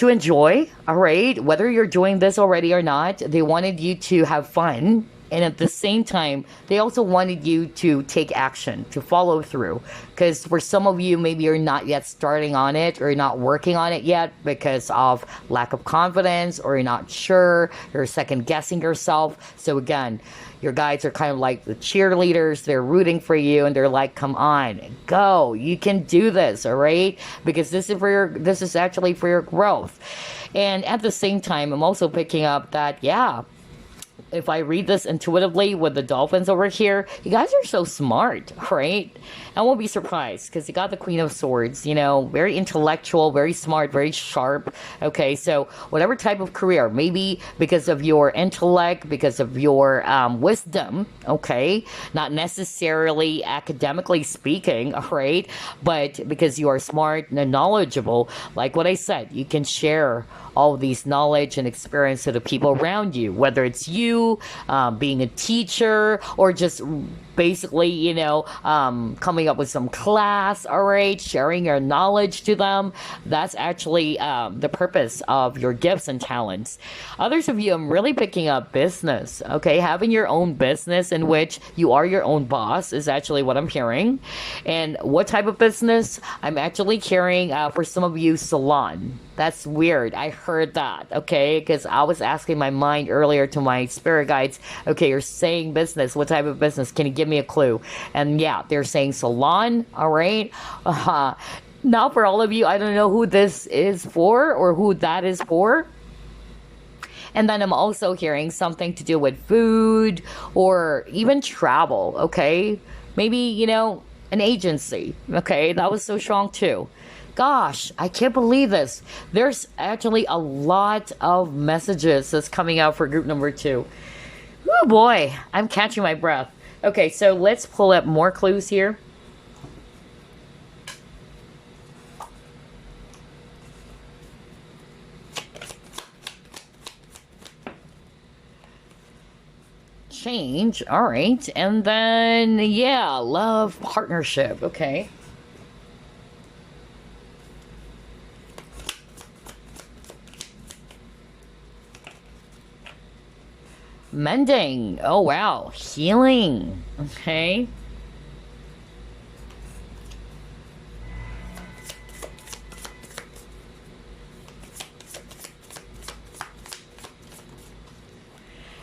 enjoy, all right? Whether you're doing this already or not, they wanted you to have fun. And at the same time, they also wanted you to take action, to follow through. Because for some of you, maybe you're not yet starting on it or you're not working on it yet because of lack of confidence, or you're not sure, you're second guessing yourself. So again, your guides are kind of like the cheerleaders. They're rooting for you and they're like, come on, go. You can do this, all right? Because this is actually for your growth. And at the same time, I'm also picking up that, yeah, if I read this intuitively with the dolphins over here, you guys are so smart, right? I won't be surprised because you got the Queen of Swords, very intellectual, very smart, very sharp. Okay, so whatever type of career, maybe because of your intellect, because of your wisdom, okay, not necessarily academically speaking, all right, but because you are smart and knowledgeable, like what I said, you can share all these knowledge and experience to the people around you, whether it's you being a teacher or just basically, coming up with some class, all right, sharing your knowledge to them. That's actually the purpose of your gifts and talents. Others of you, I'm really picking up business, okay? Having your own business in which you are your own boss is actually what I'm hearing. And what type of business? I'm actually hearing, for some of you, salon. That's weird. I heard that, okay? Because I was asking my mind earlier to my spirit guides, okay, you're saying business. What type of business? Can you give me a clue? And yeah, they're saying salon, all right? Now, for all of you, I don't know who this is for or who that is for. And then I'm also hearing something to do with food or even travel, okay? Maybe, an agency, okay? That was so strong too. Gosh, I can't believe this. There's actually a lot of messages that's coming out for group number two. Oh boy, I'm catching my breath. Okay, so let's pull up more clues here. change. All right. And then, yeah, love, partnership. Okay. Mending. Oh, wow. Healing. Okay.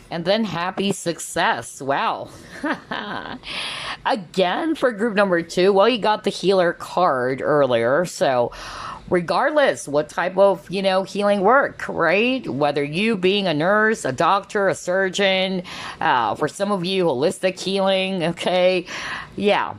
And then happy success. Wow. Again, for group number two, well, you got the healer card earlier. So, regardless what type of, healing work, right? Whether you being a nurse, a doctor, a surgeon, for some of you, holistic healing, okay? Yeah.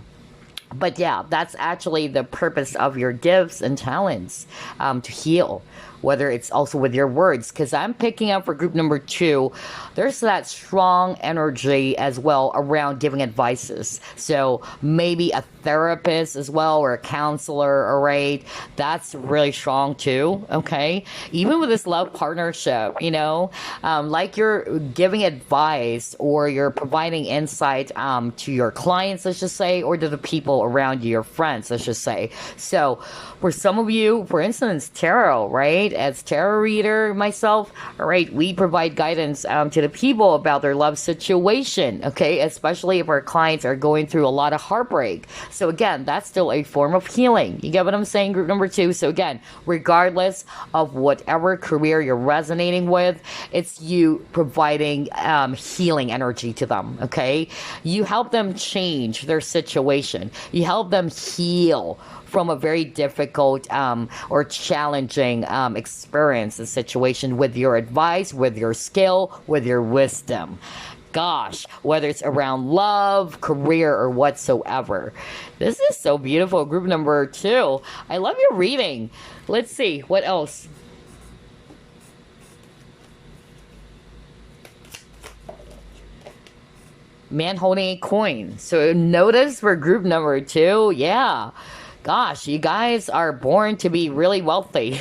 But yeah, that's actually the purpose of your gifts and talents, to heal, whether it's also with your words. Because I'm picking up for group number two, there's that strong energy as well around giving advices. So maybe a therapist as well, or a counselor, all right? That's really strong too, okay? Even with this love partnership, like you're giving advice or you're providing insight to your clients, let's just say, or to the people around you, your friends, let's just say. So for some of you, for instance, tarot, right? As tarot reader myself, all right, we provide guidance to the people about their love situation, okay? Especially if our clients are going through a lot of heartbreak. So again, that's still a form of healing. You get what I'm saying, group number two? So again, regardless of whatever career you're resonating with, it's you providing healing energy to them, okay? You help them change their situation. You help them heal from a very difficult or challenging experience and situation with your advice, with your skill, with your wisdom. Gosh, whether it's around love, career, or whatsoever. This is so beautiful. Group number two. I love your reading. Let's see, what else? Man holding a coin. So notice for group number two, yeah. Gosh, you guys are born to be really wealthy.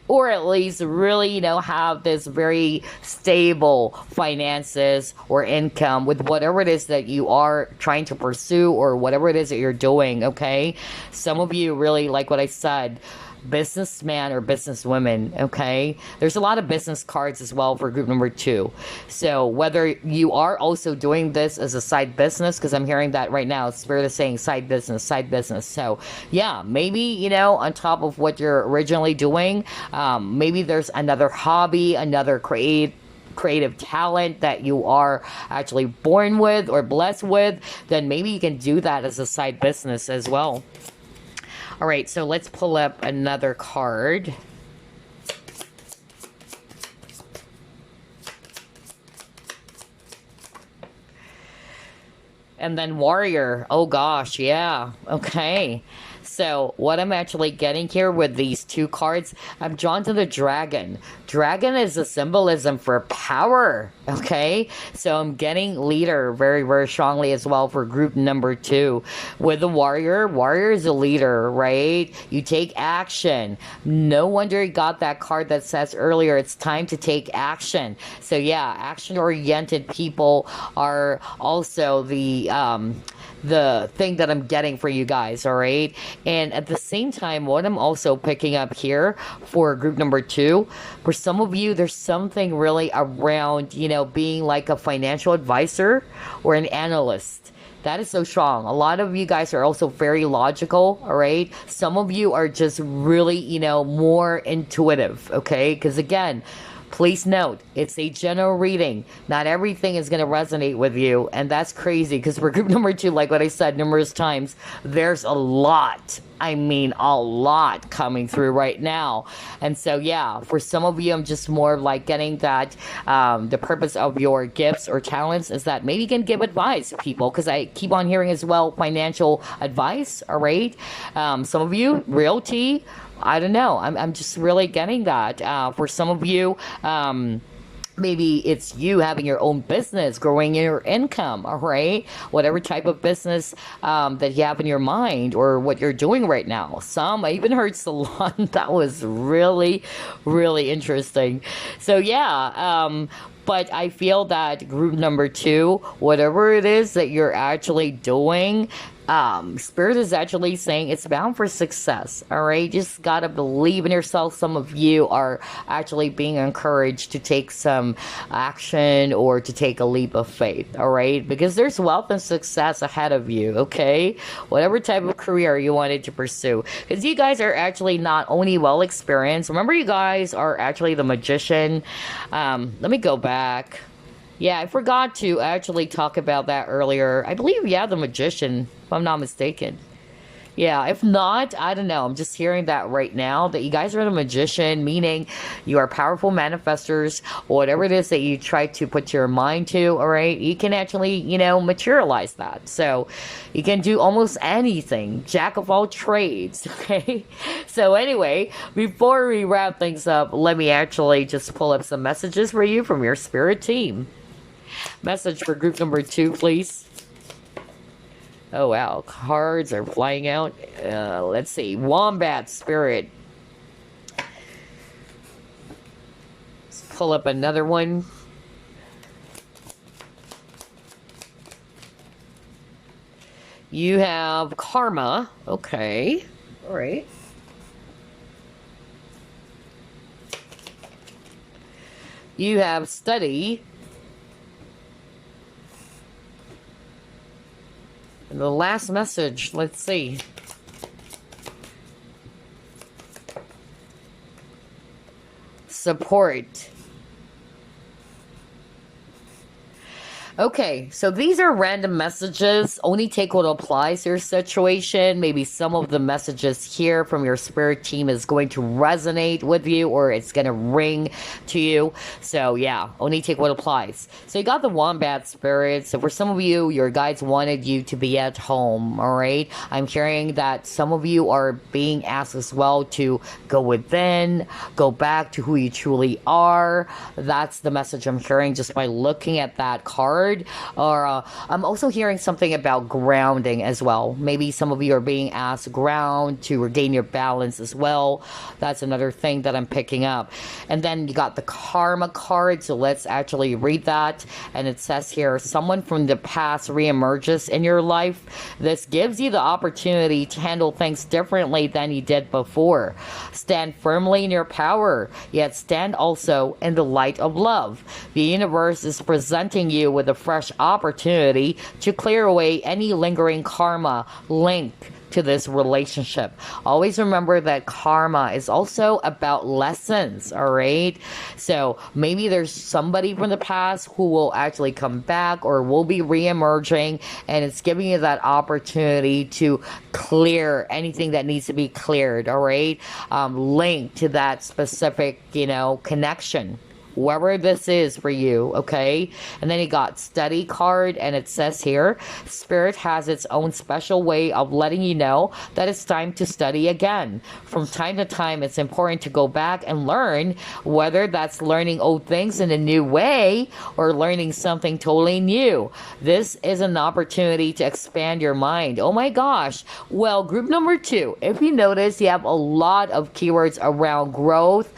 Or at least really, have this very stable finances or income with whatever it is that you are trying to pursue or whatever it is that you're doing, okay? Some of you really, like what I said, businessman or businesswomen, okay? There's a lot of business cards as well for group number two. So whether you are also doing this as a side business, because I'm hearing that right now, Spirit is saying side business, side business. So yeah, maybe, on top of what you're originally doing, maybe there's another hobby, another creative talent that you are actually born with or blessed with, then maybe you can do that as a side business as well. All right, so let's pull up another card. And then warrior. Oh gosh, yeah. Okay. So what I'm actually getting here with these two cards, I'm drawn to the dragon. Dragon is a symbolism for power, okay? So I'm getting leader very, very strongly as well for group number two. With the warrior, warrior is a leader, right? You take action. No wonder you got that card that says earlier, it's time to take action. So yeah, action-oriented people are also the thing that I'm getting for you guys, all right? And at the same time, what I'm also picking up here for group number two, for some of you, there's something really around, being like a financial advisor or an analyst. That is so strong. A lot of you guys are also very logical, all right? Some of you are just really, more intuitive, okay? Because again, please note, it's a general reading. Not everything is going to resonate with you, and that's crazy because for group number two, like what I said numerous times, there's a lot. I mean, a lot coming through right now. And so, yeah, for some of you, I'm just more like getting that the purpose of your gifts or talents is that maybe you can give advice to people, because I keep on hearing as well financial advice, all right? Some of you, realty, I don't know. I'm just really getting that. For some of you, maybe it's you having your own business, growing your income, all right? Whatever type of business that you have in your mind or what you're doing right now. I even heard salon. That was really, really interesting. So yeah, But I feel that group number two, whatever it is that you're actually doing, Spirit is actually saying it's bound for success. All right, just gotta believe in yourself. Some of you are actually being encouraged to take some action or to take a leap of faith. All right, because there's wealth and success ahead of you. Okay, whatever type of career you wanted to pursue, because you guys are actually not only well experienced. Remember, you guys are actually the magician. Let me go back. Yeah, I forgot to actually talk about that earlier. I believe, yeah, the magician, if I'm not mistaken. Yeah, if not, I don't know. I'm just hearing that right now that you guys are the magician, meaning you are powerful manifestors. Whatever it is that you try to put your mind to, all right, you can actually, materialize that. So you can do almost anything, jack of all trades, okay? So anyway, before we wrap things up, let me actually just pull up some messages for you from your spirit team. Message for group number two, please. Oh wow, cards are flying out. Let's see. Wombat Spirit. Let's pull up another one. You have Karma. Okay. All right. You have Study. And the last message, let's see. Support. Okay, so these are random messages. Only take what applies to your situation. Maybe some of the messages here from your spirit team is going to resonate with you, or it's going to ring to you. So yeah, only take what applies. So you got the Wombat Spirit. So for some of you, your guides wanted you to be at home, all right? I'm hearing that some of you are being asked as well to go within, go back to who you truly are. That's the message I'm hearing just by looking at that card. Or I'm also hearing something about grounding as well. Maybe some of you are being asked to ground, to regain your balance as well. That's another thing that I'm picking up. And then you got the Karma card, so let's actually read that. And it says here, someone from the past reemerges in your life. This gives you the opportunity to handle things differently than you did before. Stand firmly in your power, yet stand also in the light of love. The universe is presenting you with a fresh opportunity to clear away any lingering karma linked to this relationship. Always remember that karma is also about lessons, all right? So maybe there's somebody from the past who will actually come back or will be re-emerging, and it's giving you that opportunity to clear anything that needs to be cleared, all right? Linked to that specific, connection, whoever this is for you, okay? And then you got Study card, and it says here, Spirit has its own special way of letting you know that it's time to study again. From time to time, it's important to go back and learn, whether that's learning old things in a new way or learning something totally new. This is an opportunity to expand your mind. Oh my gosh. Well, group number two, if you notice, you have a lot of keywords around growth,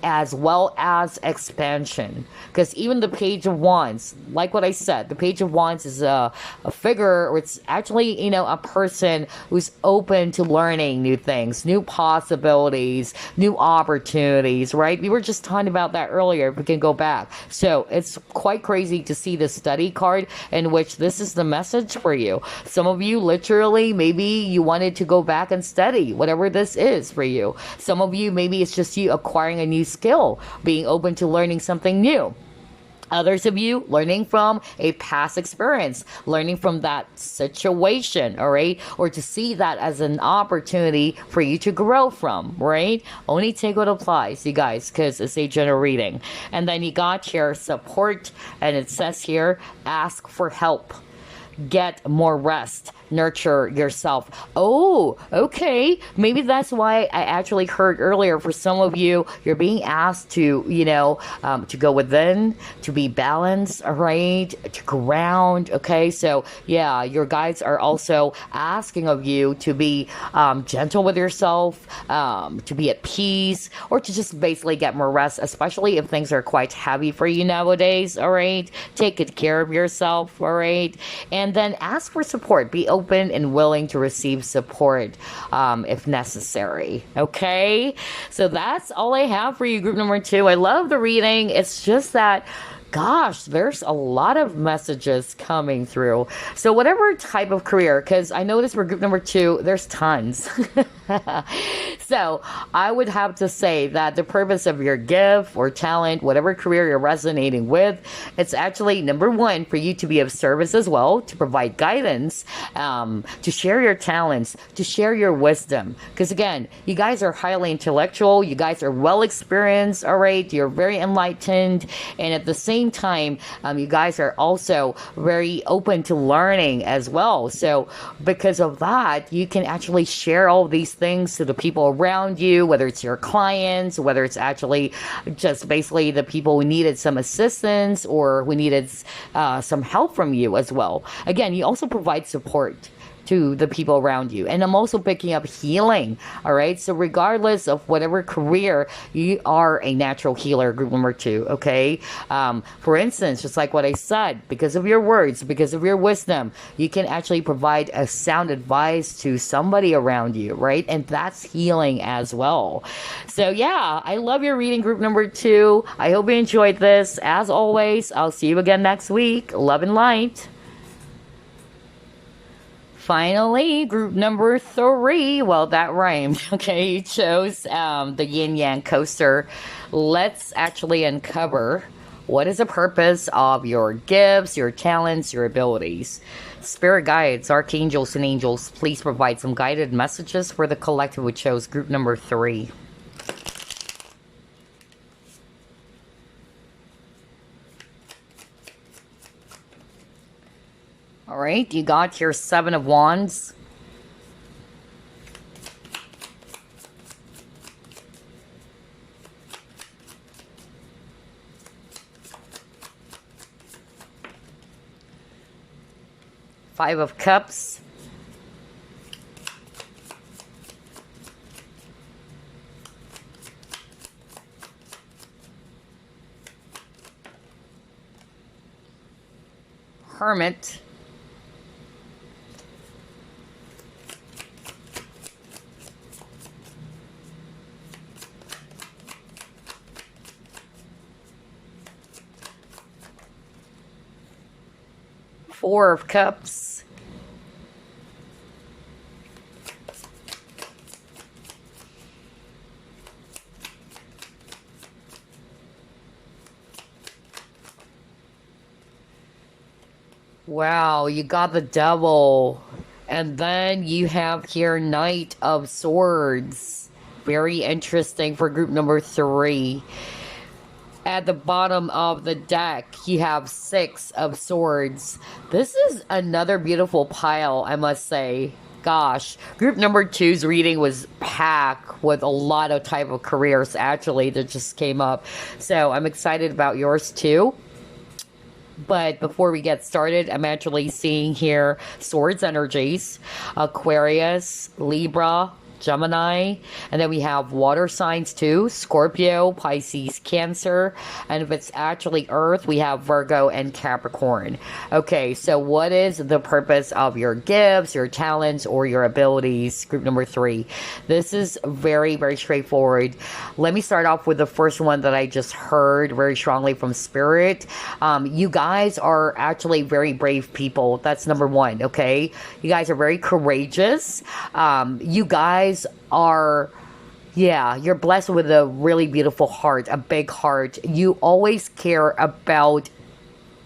as well as expansion, because even the Page of Wands, like what I said, the Page of Wands is a figure, or it's actually a person who's open to learning new things, new possibilities, new opportunities, right? We were just talking about that earlier, if we can go back. So it's quite crazy to see the Study card, in which this is the message for you. Some of you literally, maybe you wanted to go back and study whatever this is for you. Some of you, maybe it's just you acquiring a new skill, being open to learning something new. Others of you learning from a past experience, learning from that situation, all right? Or to see that as an opportunity for you to grow from, right? Only take what applies, you guys, because it's a general reading. And then you got here Support, and it says here, ask for help. Get more rest. nurture yourself. Oh, okay. Maybe that's why I actually heard earlier for some of you, you're being asked to, to go within, to be balanced, all right, to ground. Okay. So, yeah, your guides are also asking of you to be gentle with yourself, to be at peace, or to just basically get more rest, especially if things are quite heavy for you nowadays. All right. Take good care of yourself. All right. And then ask for support. Be open and willing to receive support if necessary. Okay. So that's all I have for you, group number 2. I love the reading. It's just that, gosh, there's a lot of messages coming through. So whatever type of career, because I noticed for group number 2, there's tons. So I would have to say that the purpose of your gift or talent, whatever career you're resonating with, it's actually number 1 for you to be of service as well, to provide guidance, to share your talents, to share your wisdom. Because again, you guys are highly intellectual, you guys are well experienced, all right, you're very enlightened, and at the same time, you guys are also very open to learning as well. So because of that, you can actually share all these things to the people around you, whether it's your clients, whether it's actually just basically the people who needed some assistance or who needed some help from you as well. Again, you also provide support to the people around you. And I'm also picking up healing. All right. So regardless of whatever career, you are a natural healer, group number 2. Okay. For instance, just like what I said, because of your words, because of your wisdom, you can actually provide a sound advice to somebody around you. Right. And that's healing as well. So yeah, I love your reading, group number 2. I hope you enjoyed this. As always, I'll see you again next week. Love and light. Finally, group number 3. Well, that rhymed. Okay, you chose the yin yang coaster. Let's actually uncover what is the purpose of your gifts, your talents, your abilities. Spirit guides, archangels, and angels, please provide some guided messages for the collective who chose group number 3. All right, you got your 7 of Wands. Five of Cups. Hermit. Four of Cups. Wow, you got the Devil. And then you have here Knight of Swords. Very interesting for group number 3. At the bottom of the deck, you have 6 of Swords. This is another beautiful pile, I must say. Gosh, group number 2's reading was packed with a lot of type of careers, actually, that just came up. So I'm excited about yours, too. But before we get started, I'm actually seeing here Swords energies, Aquarius, Libra, Gemini, and then we have water signs too, Scorpio, Pisces, Cancer, and if it's actually Earth, we have Virgo and Capricorn. Okay, so what is the purpose of your gifts, your talents, or your abilities? Group number 3. This is very, very straightforward. Let me start off with the first one that I just heard very strongly from Spirit. You guys are actually very brave people. That's number 1, okay? You guys are very courageous. You guys are, yeah, you're blessed with a really beautiful heart, a big heart. You always care about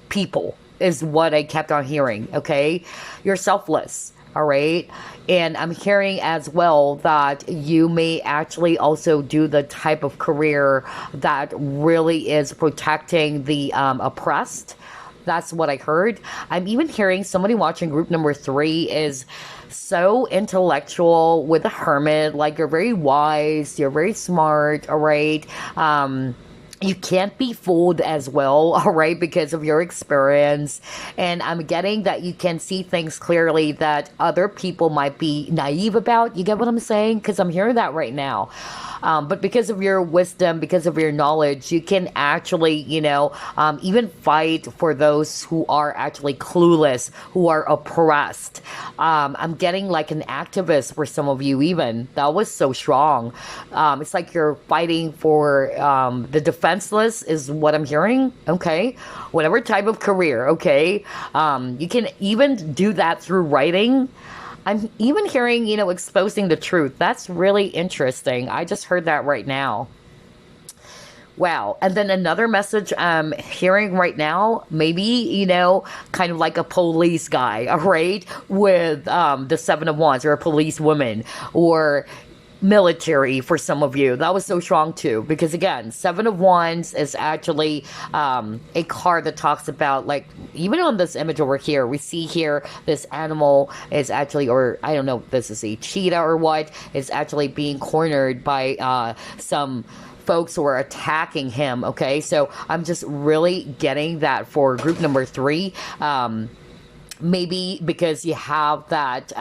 people, is what I kept on hearing, okay? You're selfless, all right? And I'm hearing as well that you may actually also do the type of career that really is protecting the oppressed, That's what I heard. I'm even hearing somebody watching group number 3 is so intellectual with the hermit. Like, you're very wise, you're very smart, all right? You can't be fooled as well, all right, because of your experience. And I'm getting that you can see things clearly that other people might be naive about. You get what I'm saying? Because I'm hearing that right now. But because of your wisdom, because of your knowledge, you can actually, even fight for those who are actually clueless, who are oppressed. I'm getting like an activist for some of you, even. That was so strong. It's like you're fighting for the defenseless, is what I'm hearing. Okay. Whatever type of career. Okay. You can even do that through writing. I'm even hearing, exposing the truth. That's really interesting. I just heard that right now. Wow. And then another message I'm hearing right now, maybe, kind of like a police guy, all right, with the Seven of Wands, or a police woman, or military for some of you. That was so strong too, because again, Seven of Wands is actually a card that talks about, like, even on this image over here, we see here this animal is actually, or I don't know if this is a cheetah or what, is actually being cornered by some folks who are attacking him. Okay, so I'm just really getting that for group number 3. Maybe because you have that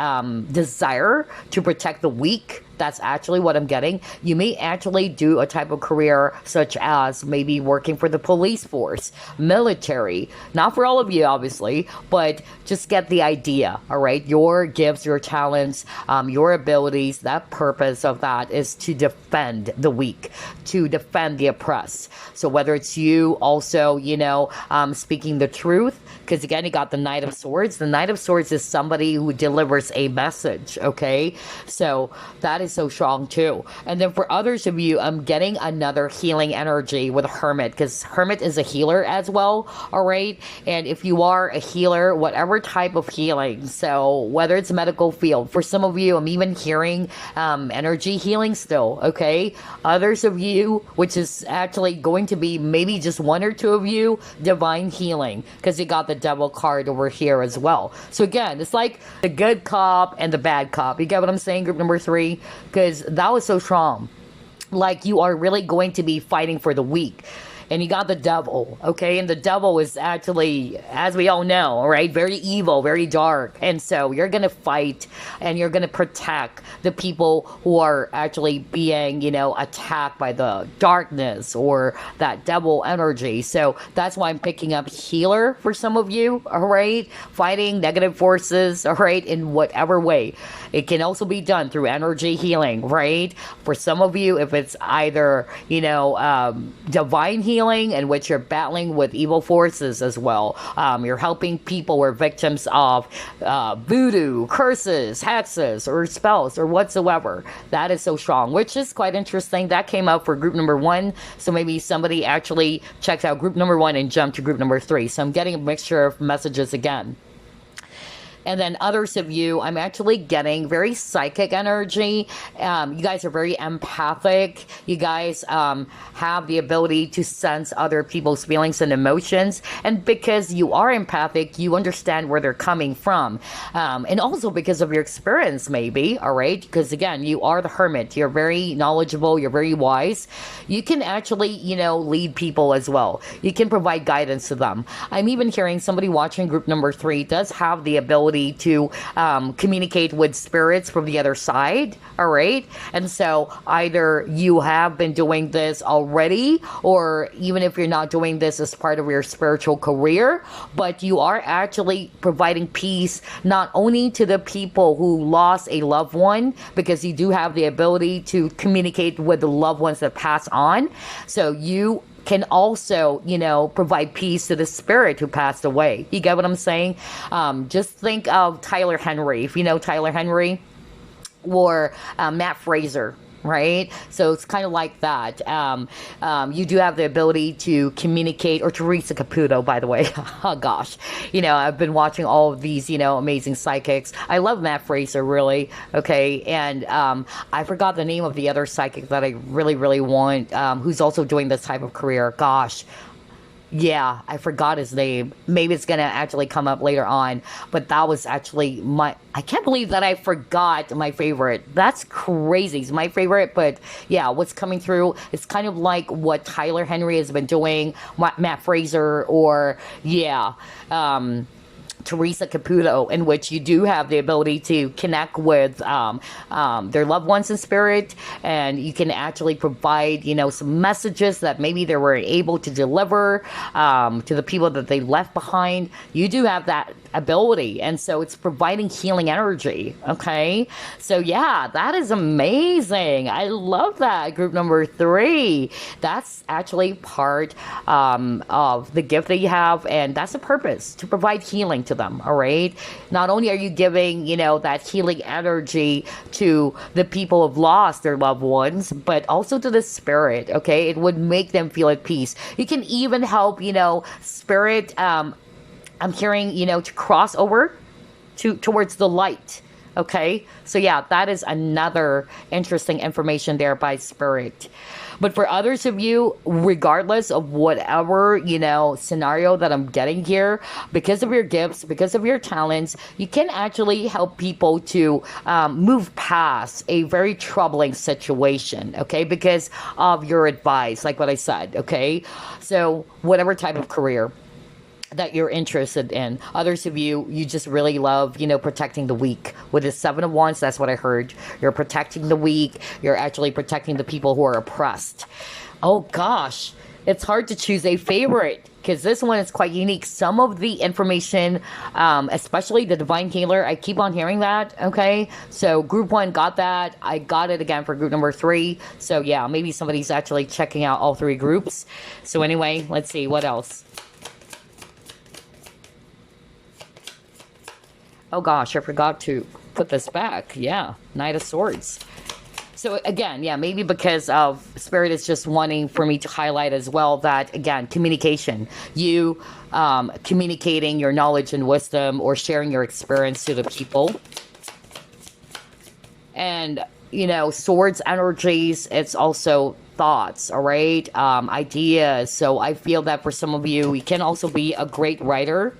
desire to protect the weak. That's actually what I'm getting. You may actually do a type of career such as maybe working for the police force, military. Not for all of you, obviously, but just get the idea, all right? Your gifts, your talents, your abilities, that purpose of that is to defend the weak, to defend the oppressed. So whether it's you also, speaking the truth, because again, you got the Knight of Swords. The Knight of Swords is somebody who delivers a message, okay? So that is so strong too. And then for others of you, I'm getting another healing energy with Hermit, because Hermit is a healer as well, all right? And if you are a healer, whatever type of healing, so whether it's medical field, for some of you, I'm even hearing energy healing still, okay? Others of you, which is actually going to be maybe just one or two of you, divine healing, because you got the Devil card over here as well. So again, it's like the good cop and the bad cop. You get what I'm saying, group number 3? Because that was so strong. Like, you are really going to be fighting for the weak. And you got the devil, okay? And the devil is actually, as we all know, right, very evil, very dark. And so you're going to fight and you're going to protect the people who are actually being, attacked by the darkness or that devil energy. So that's why I'm picking up healer for some of you, all right? Fighting negative forces, all right, in whatever way. It can also be done through energy healing, right? For some of you, if it's either, divine healing, in which you're battling with evil forces as well. You're helping people who are victims of voodoo, curses, hexes, or spells, or whatsoever. That is so strong, which is quite interesting. That came up for group number 1. So maybe somebody actually checked out group number 1 and jumped to group number 3. So I'm getting a mixture of messages again. And then others of you, I'm actually getting very psychic energy. You guys are very empathic. You guys have the ability to sense other people's feelings and emotions. And because you are empathic, you understand where they're coming from. And also because of your experience, maybe, all right? Because again, you are the hermit. You're very knowledgeable. You're very wise. You can actually, lead people as well. You can provide guidance to them. I'm even hearing somebody watching group number 3 does have the ability to communicate with spirits from the other side, all right? And so either you have been doing this already, or even if you're not doing this as part of your spiritual career, but you are actually providing peace not only to the people who lost a loved one, because you do have the ability to communicate with the loved ones that pass on. So you can also, provide peace to the spirit who passed away. You get what I'm saying? Just think of Tyler Henry, if you know Tyler Henry, or Matt Fraser, right? So it's kind of like that. You do have the ability to communicate, or Teresa Caputo, by the way. Oh gosh, I've been watching all of these, amazing psychics. I love Matt Fraser, really. Okay, and I forgot the name of the other psychic that I really, really want, who's also doing this type of career. Gosh. Yeah, I forgot his name. Maybe it's gonna actually come up later on. But that was actually my. I can't believe that I forgot my favorite. That's crazy. It's my favorite, but yeah, what's coming through? It's kind of like what Tyler Henry has been doing, Matt Fraser, or yeah. Teresa Caputo, in which you do have the ability to connect with their loved ones in spirit, and you can actually provide, some messages that maybe they were able to deliver to the people that they left behind. You do have that ability, and so it's providing healing energy. Okay, so yeah, that is amazing. I love that. Group number 3, that's actually part of the gift that you have, and that's the purpose, to provide healing to them. All right, not only are you giving that healing energy to the people who've lost their loved ones, but also to the spirit. Okay, it would make them feel at peace. You can even help spirit, I'm hearing, to cross over towards the light. Okay, so yeah, that is another interesting information there by spirit. But for others of you, regardless of whatever scenario that I'm getting here, because of your gifts, because of your talents, you can actually help people to move past a very troubling situation. Okay, because of your advice, like what I said. Okay, so whatever type of career that you're interested in. Others of you, you just really love, protecting the weak. With the 7 of Wands, that's what I heard. You're protecting the weak. You're actually protecting the people who are oppressed. Oh gosh, it's hard to choose a favorite because this one is quite unique. Some of the information, especially the Divine Healer, I keep on hearing that. Okay, so group 1 got that. I got it again for group number 3. So yeah, maybe somebody's actually checking out all 3 groups. So anyway, let's see what else. Oh gosh, I forgot to put this back. Yeah, Knight of Swords. So again, yeah, maybe because of Spirit is just wanting for me to highlight as well that, again, communication. You communicating your knowledge and wisdom or sharing your experience to the people. And, swords energies, it's also thoughts, all right? Ideas. So I feel that for some of you, you can also be a great writer.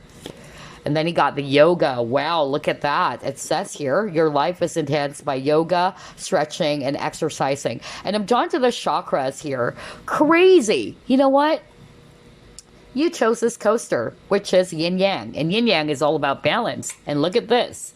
And then he got the yoga. Wow, look at that. It says here, your life is enhanced by yoga, stretching, and exercising. And I'm drawn to the chakras here. Crazy. You know what? You chose this coaster, which is yin yang. And yin yang is all about balance. And look at this.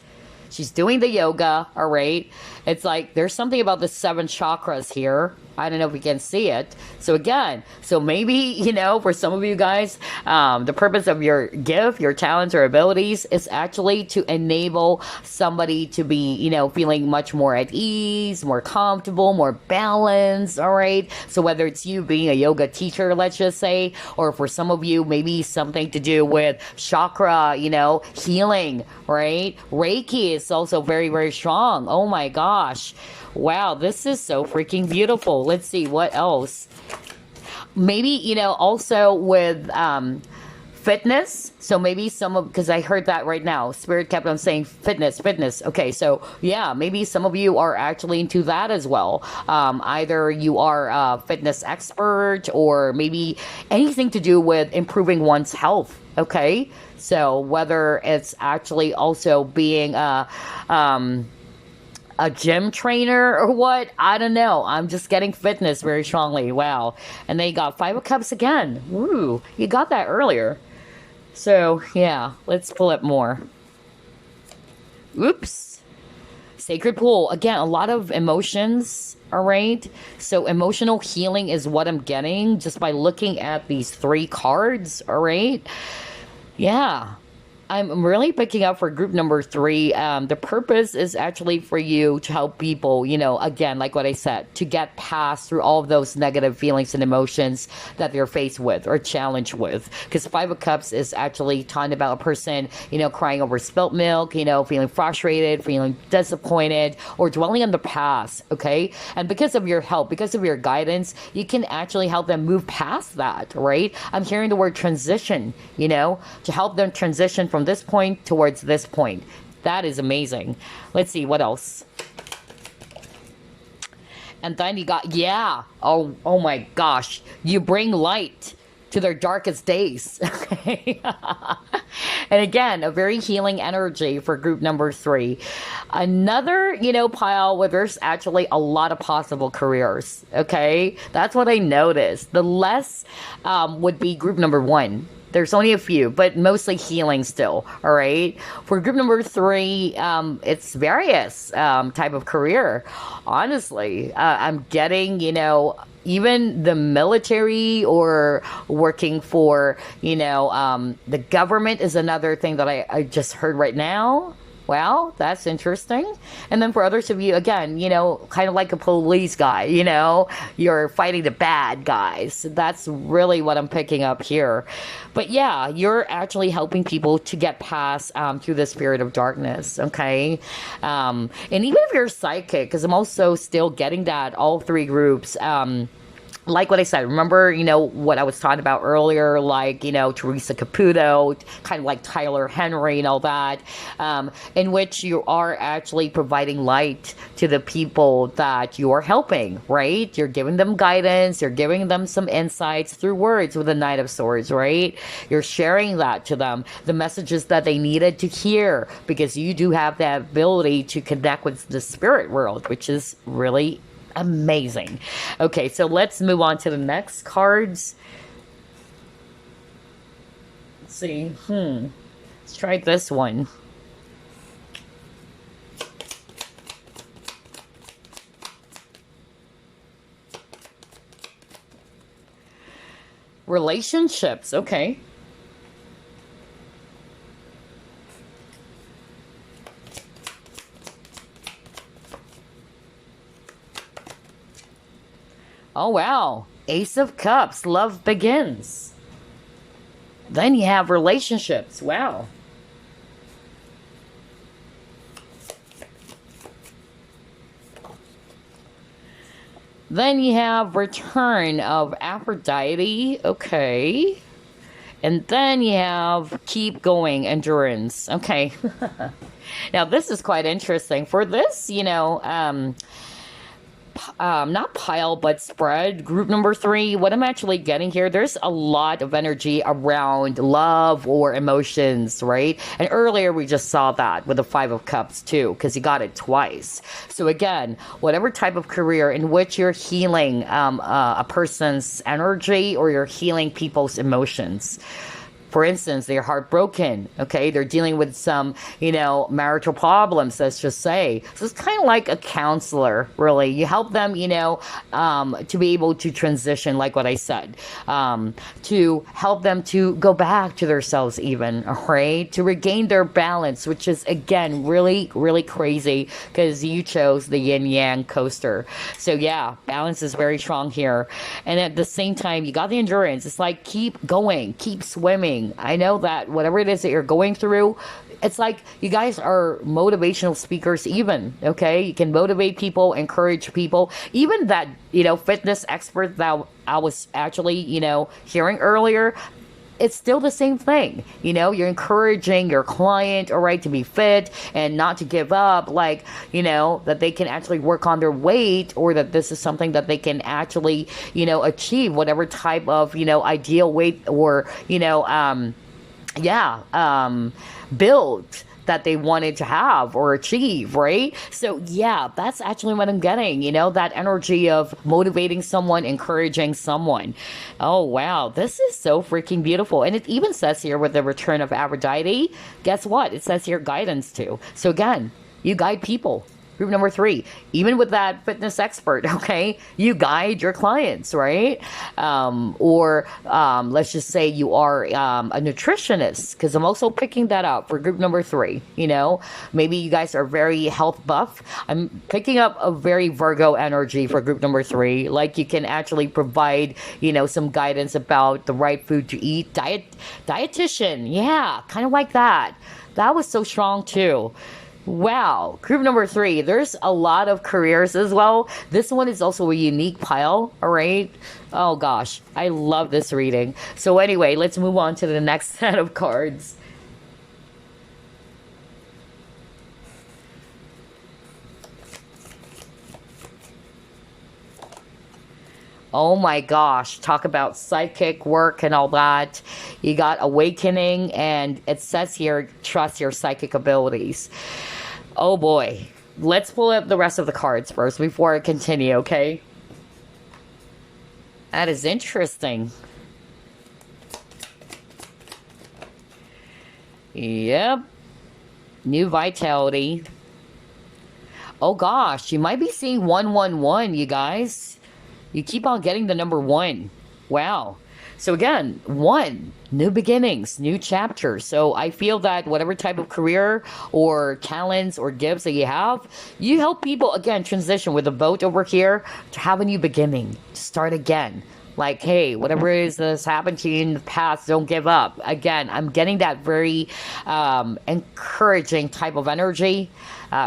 She's doing the yoga, all right? It's like there's something about the 7 chakras here. I don't know if you can see it. So again, so maybe, for some of you guys, the purpose of your gift, your talents or abilities is actually to enable somebody to be, feeling much more at ease, more comfortable, more balanced, all right? So whether it's you being a yoga teacher, let's just say, or for some of you, maybe something to do with chakra, healing, right? Reiki is also very, very strong. Oh my gosh. Wow, this is so freaking beautiful. Let's see what else. Maybe, also with fitness. So maybe because I heard that right now. Spirit kept on saying fitness. Okay, so yeah, maybe some of you are actually into that as well. Either you are a fitness expert or maybe anything to do with improving one's health. Okay, so whether it's actually also being a gym trainer or what, I don't know. I'm just getting fitness very strongly. Wow. And they got 5 of Cups again. Woo, you got that earlier. So yeah, let's pull up more. Oops. Sacred Pool. Again, a lot of emotions. All right. So emotional healing is what I'm getting just by looking at these 3 cards. All right. Yeah. I'm really picking up for group number 3. The purpose is actually for you to help people, again, like what I said, to get past through all of those negative feelings and emotions that they're faced with or challenged with. Because 5 of Cups is actually talking about a person, crying over spilt milk, feeling frustrated, feeling disappointed, or dwelling on the past, okay? And because of your help, because of your guidance, you can actually help them move past that, right? I'm hearing the word transition, to help them transition from this point towards this point. That is amazing. Let's see what else. And then you got, oh my gosh, you bring light to their darkest days. Okay. And again, a very healing energy for group number 3. Another, pile where there's actually a lot of possible careers. Okay. That's what I noticed. The less would be group number 1. There's only a few, but mostly healing still. All right. For group number 3, it's various type of career. Honestly, I'm getting, even the military or working for, the government is another thing that I just heard right now. Well, that's interesting. And then for others of you, again, kind of like a police guy, you're fighting the bad guys. That's really what I'm picking up here. But yeah, you're actually helping people to get past through this period of darkness, okay? And even if you're psychic, because I'm also still getting that, all 3 groups, like what I said, remember, what I was talking about earlier, like, Teresa Caputo, kind of like Tyler Henry and all that, in which you are actually providing light to the people that you are helping, right? You're giving them guidance, you're giving them some insights through words with the Knight of Swords, right? You're sharing that to them, the messages that they needed to hear, because you do have that ability to connect with the spirit world, which is really amazing. Okay, so let's move on to the next cards. Let's see. Let's try this one. Relationships. Okay. Oh, wow. Ace of Cups. Love begins. Then you have relationships. Wow. Then you have return of Aphrodite. Okay. And then you have keep going, endurance. Okay. Now, this is quite interesting. For this, not pile but spread, group number 3, what I'm actually getting here, there's a lot of energy around love or emotions, right? And earlier we just saw that with the 5 of Cups too, because you got it twice. So again, whatever type of career in which you're healing a person's energy, or you're healing people's emotions. For instance, they're heartbroken, okay? They're dealing with some, marital problems, let's just say. So it's kind of like a counselor, really. You help them, to be able to transition, like what I said, to help them to go back to themselves even, all right? To regain their balance, which is, again, really, really crazy because you chose the yin-yang coaster. So yeah, balance is very strong here. And at the same time, you got the endurance. It's like, keep going, keep swimming. I know that whatever it is that you're going through, it's like you guys are motivational speakers even, okay? You can motivate people, encourage people. Even that, fitness expert that I was actually, hearing earlier, it's still the same thing. You're encouraging your client, all right, to be fit and not to give up, like, that they can actually work on their weight, or that this is something that they can actually, achieve whatever type of, ideal weight, or, build that they wanted to have or achieve, right? So yeah, that's actually what I'm getting, that energy of motivating someone, encouraging someone. Oh wow, this is so freaking beautiful. And it even says here with the return of Aphrodite, guess what? It says here guidance too. So again, you guide people. Group number 3, even with that fitness expert, okay, you guide your clients, right? Or let's just say you are a nutritionist, because I'm also picking that up for group number 3. Maybe you guys are very health buff. I'm picking up a very Virgo energy for group number 3. Like you can actually provide, some guidance about the right food to eat. Dietitian, yeah, kind of like that. That was so strong too. Wow. Group number 3, there's a lot of careers as well. This one is also a unique pile, all right? Oh gosh, I love this reading. So anyway, let's move on to the next set of cards. Oh my gosh, talk about psychic work and all that. You got awakening, and it says here, trust your psychic abilities. Oh boy. Let's pull up the rest of the cards first before I continue, okay? That is interesting. Yep. New vitality. Oh gosh, you might be seeing 111, you guys. You keep on getting the number 1. Wow. So again, 1, new beginnings, new chapters. So I feel that whatever type of career or talents or gifts that you have, you help people, again, transition with a boat over here to have a new beginning, to start again. Like, hey, whatever it is that's happened to you in the past, don't give up. Again, I'm getting that very encouraging type of energy.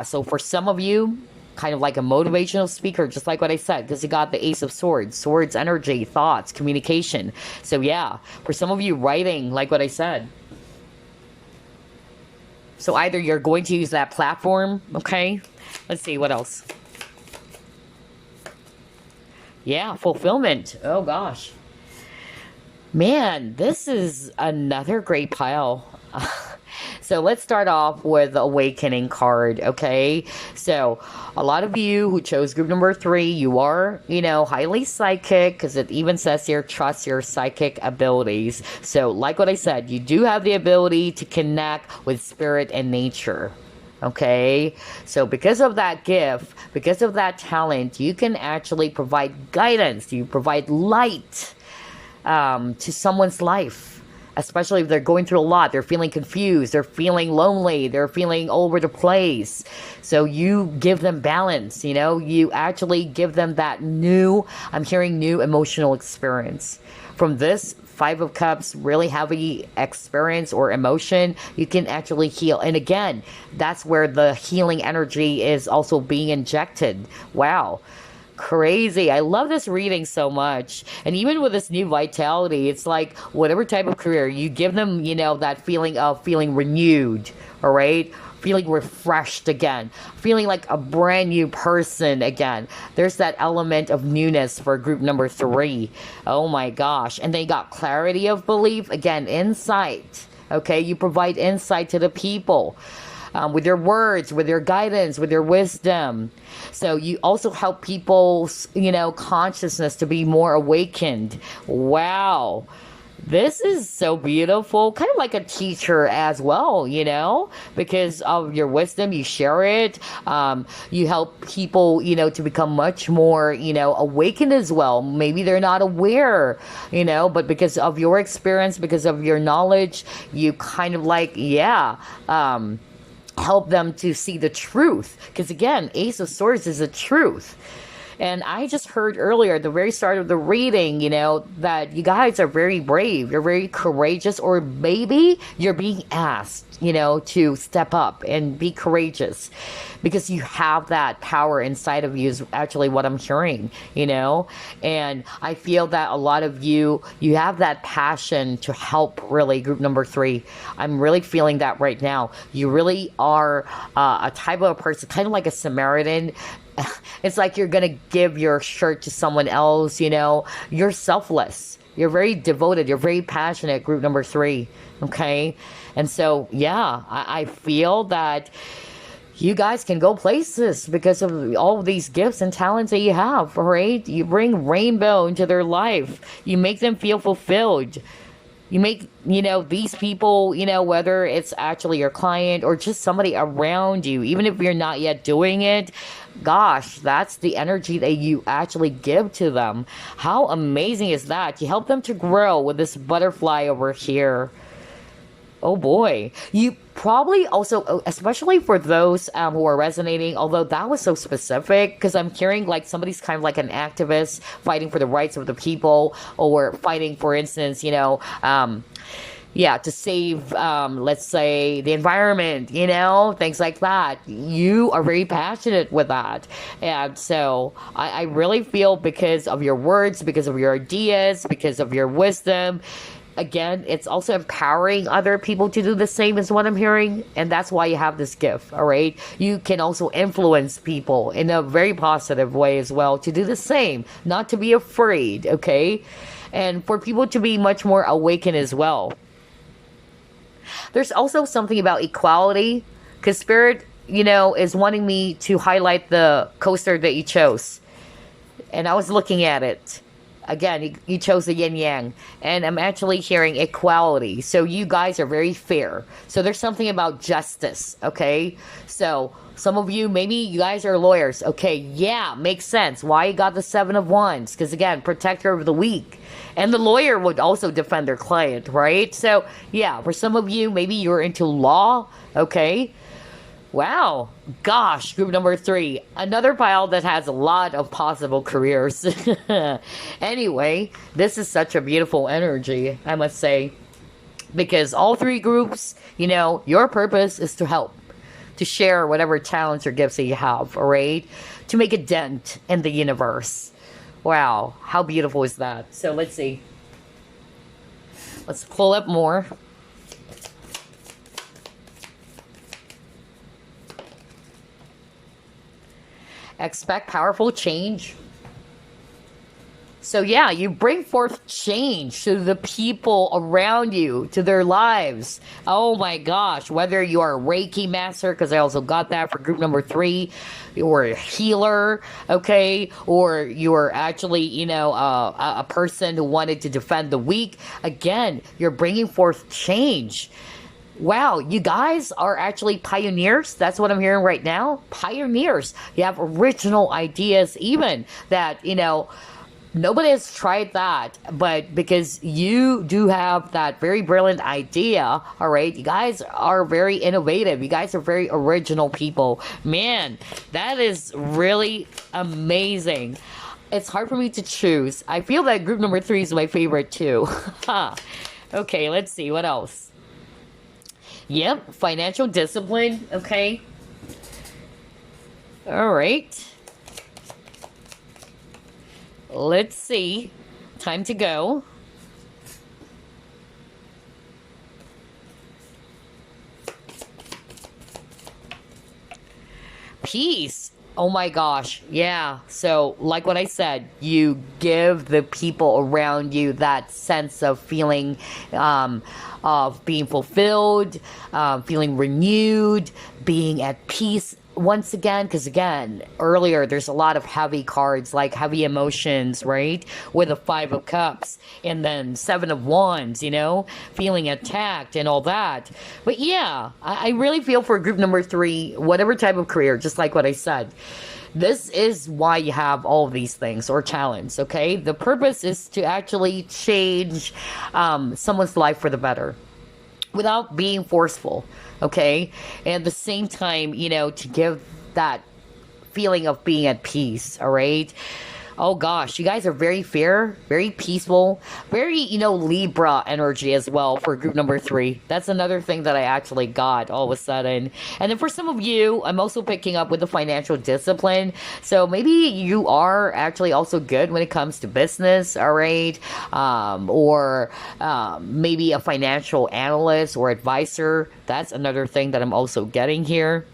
So for some of you, kind of like a motivational speaker, just like what I said, because you got the Ace of Swords, swords energy, thoughts, communication. So yeah, for some of you, writing, like what I said. So either you're going to use that platform, okay? Let's see, what else? Yeah, fulfillment. Oh gosh. Man, this is another great pile. So let's start off with the awakening card, okay? So a lot of you who chose group number 3, you are, highly psychic, because it even says here, trust your psychic abilities. So like what I said, you do have the ability to connect with spirit and nature. Okay, so because of that gift, because of that talent, you can actually provide guidance, you provide light to someone's life, especially if they're going through a lot, they're feeling confused, they're feeling lonely, they're feeling all over the place. So you give them balance, you actually give them that I'm hearing new emotional experience. From this 5 of Cups, really heavy experience or emotion, you can actually heal. And again, that's where the healing energy is also being injected. Wow. Crazy. I love this reading so much. And even with this new vitality, it's like whatever type of career, you give them, that feeling of feeling renewed, all right? Feeling refreshed again, feeling like a brand new person again. There's that element of newness for group number 3. Oh my gosh. And they got clarity of belief, again, insight. Okay, you provide insight to the people. With your words, with your guidance, with your wisdom. So you also help people's, consciousness to be more awakened. Wow. This is so beautiful, kind of like a teacher as well, because of your wisdom, you share it. You help people, to become much more, awakened as well. Maybe they're not aware, but because of your experience, because of your knowledge, you kind of like, help them to see the truth. Because again, Ace of Swords is the truth. And I just heard earlier at the very start of the reading, that you guys are very brave. You're very courageous, or maybe you're being asked, to step up and be courageous because you have that power inside of you is actually what I'm hearing, And I feel that a lot of you have that passion to help, really, group number 3. I'm really feeling that right now. You really are a type of a person, kind of like a Samaritan. It's like you're going to give your shirt to someone else, You're selfless. You're very devoted. You're very passionate, group number 3. Okay? And so, I feel that you guys can go places because of all of these gifts and talents that you have, right? You bring rainbow into their life. You make them feel fulfilled. You make, these people, whether it's actually your client or just somebody around you, even if you're not yet doing it, gosh, that's the energy that you actually give to them. How amazing is that? You help them to grow with this butterfly over here. Oh boy. You probably also, especially for those who are resonating, although that was so specific, because I'm hearing like somebody's kind of like an activist fighting for the rights of the people, or fighting, for instance, to save, let's say, the environment, things like that. You are very passionate with that. And so I really feel, because of your words, because of your ideas, because of your wisdom, Again, it's also empowering other people to do the same, is what I'm hearing. And that's why you have this gift, all right? You can also influence people in a very positive way as well to do the same, not to be afraid, okay? And for people to be much more awakened as well. There's also something about equality, because Spirit, is wanting me to highlight the coaster that you chose. And I was looking at it. Again, you chose the yin yang, and I'm actually hearing equality. So you guys are very fair. So there's something about justice, okay? So some of you, maybe you guys are lawyers. Okay, yeah, makes sense. Why you got the Seven of Wands? Because again, protector of the weak. And the lawyer would also defend their client, right? So yeah, for some of you, maybe you're into law, okay? Wow. Gosh, group number 3. Another pile that has a lot of possible careers. Anyway, this is such a beautiful energy, I must say. Because all 3 groups, your purpose is to help. To share whatever talents or gifts that you have, all right? To make a dent in the universe. Wow, how beautiful is that? So let's see. Let's pull up more. Expect powerful change. So yeah, you bring forth change to the people around you, to their lives. Oh my gosh, whether you are a Reiki master, because I also got that for group number 3, or a healer, okay, or you're actually, a person who wanted to defend the weak. Again, you're bringing forth change. Wow, you guys are actually pioneers. That's what I'm hearing right now. Pioneers. You have original ideas, even that, nobody has tried that. But because you do have that very brilliant idea, all right, you guys are very innovative. You guys are very original people. Man, that is really amazing. It's hard for me to choose. I feel that group number 3 is my favorite too. Okay, let's see. What else? Yep, financial discipline, okay. All right. Let's see. Time to go. Peace. Oh my gosh. Yeah. So, like what I said, you give the people around you that sense of feeling, of being fulfilled, feeling renewed, being at peace once again. Because again, earlier there's a lot of heavy cards, like heavy emotions, right? With the 5 of Cups and then 7 of Wands, feeling attacked and all that. But yeah, I really feel for group number 3, whatever type of career, just like what I said. This is why you have all of these things or talents, okay? The purpose is to actually change someone's life for the better without being forceful, okay? And at the same time, to give that feeling of being at peace, all right? Oh gosh, you guys are very fair, very peaceful, very, Libra energy as well for group number 3. That's another thing that I actually got all of a sudden. And then for some of you, I'm also picking up with the financial discipline. So maybe you are actually also good when it comes to business, all right? Or maybe a financial analyst or advisor. That's another thing that I'm also getting here.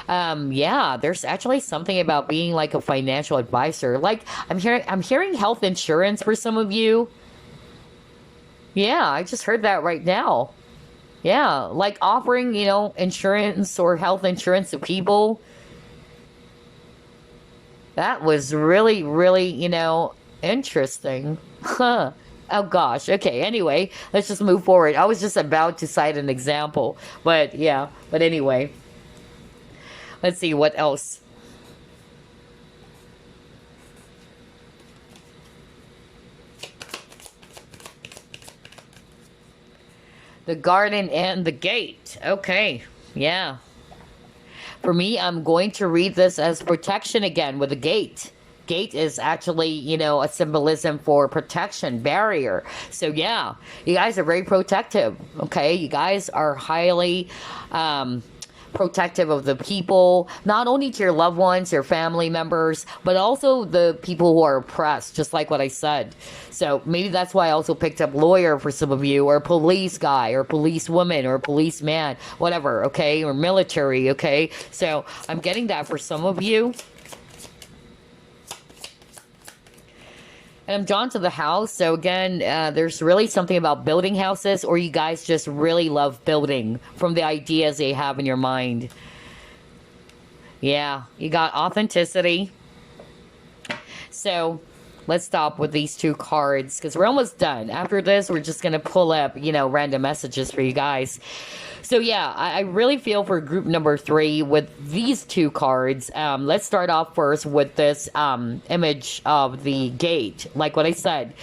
Yeah, there's actually something about being like a financial advisor. Like I'm hearing health insurance for some of you. Yeah, I just heard that right now. Yeah, like offering, insurance or health insurance to people. That was really, really, interesting. Huh. Oh gosh. Okay. Anyway, let's just move forward. I was just about to cite an example, but yeah. But anyway. Let's see what else. The garden and the gate. Okay. Yeah. For me, I'm going to read this as protection again with a gate. Gate is actually, a symbolism for protection, barrier. So yeah, you guys are very protective. Okay. You guys are highly, protective of the people, not only to your loved ones, your family members, but also the people who are oppressed, just like what I said. So maybe that's why I also picked up lawyer for some of you, or police guy, or police woman, or policeman, whatever, okay, or military, okay. So I'm getting that for some of you. And I'm drawn to the house. So again, there's really something about building houses, or you guys just really love building from the ideas they have in your mind. Yeah, you got authenticity. So let's stop with these two cards because we're almost done. After this, we're just going to pull up, random messages for you guys. So yeah, I really feel for group number 3 with these two cards. Let's start off first with this image of the gate. Like what I said,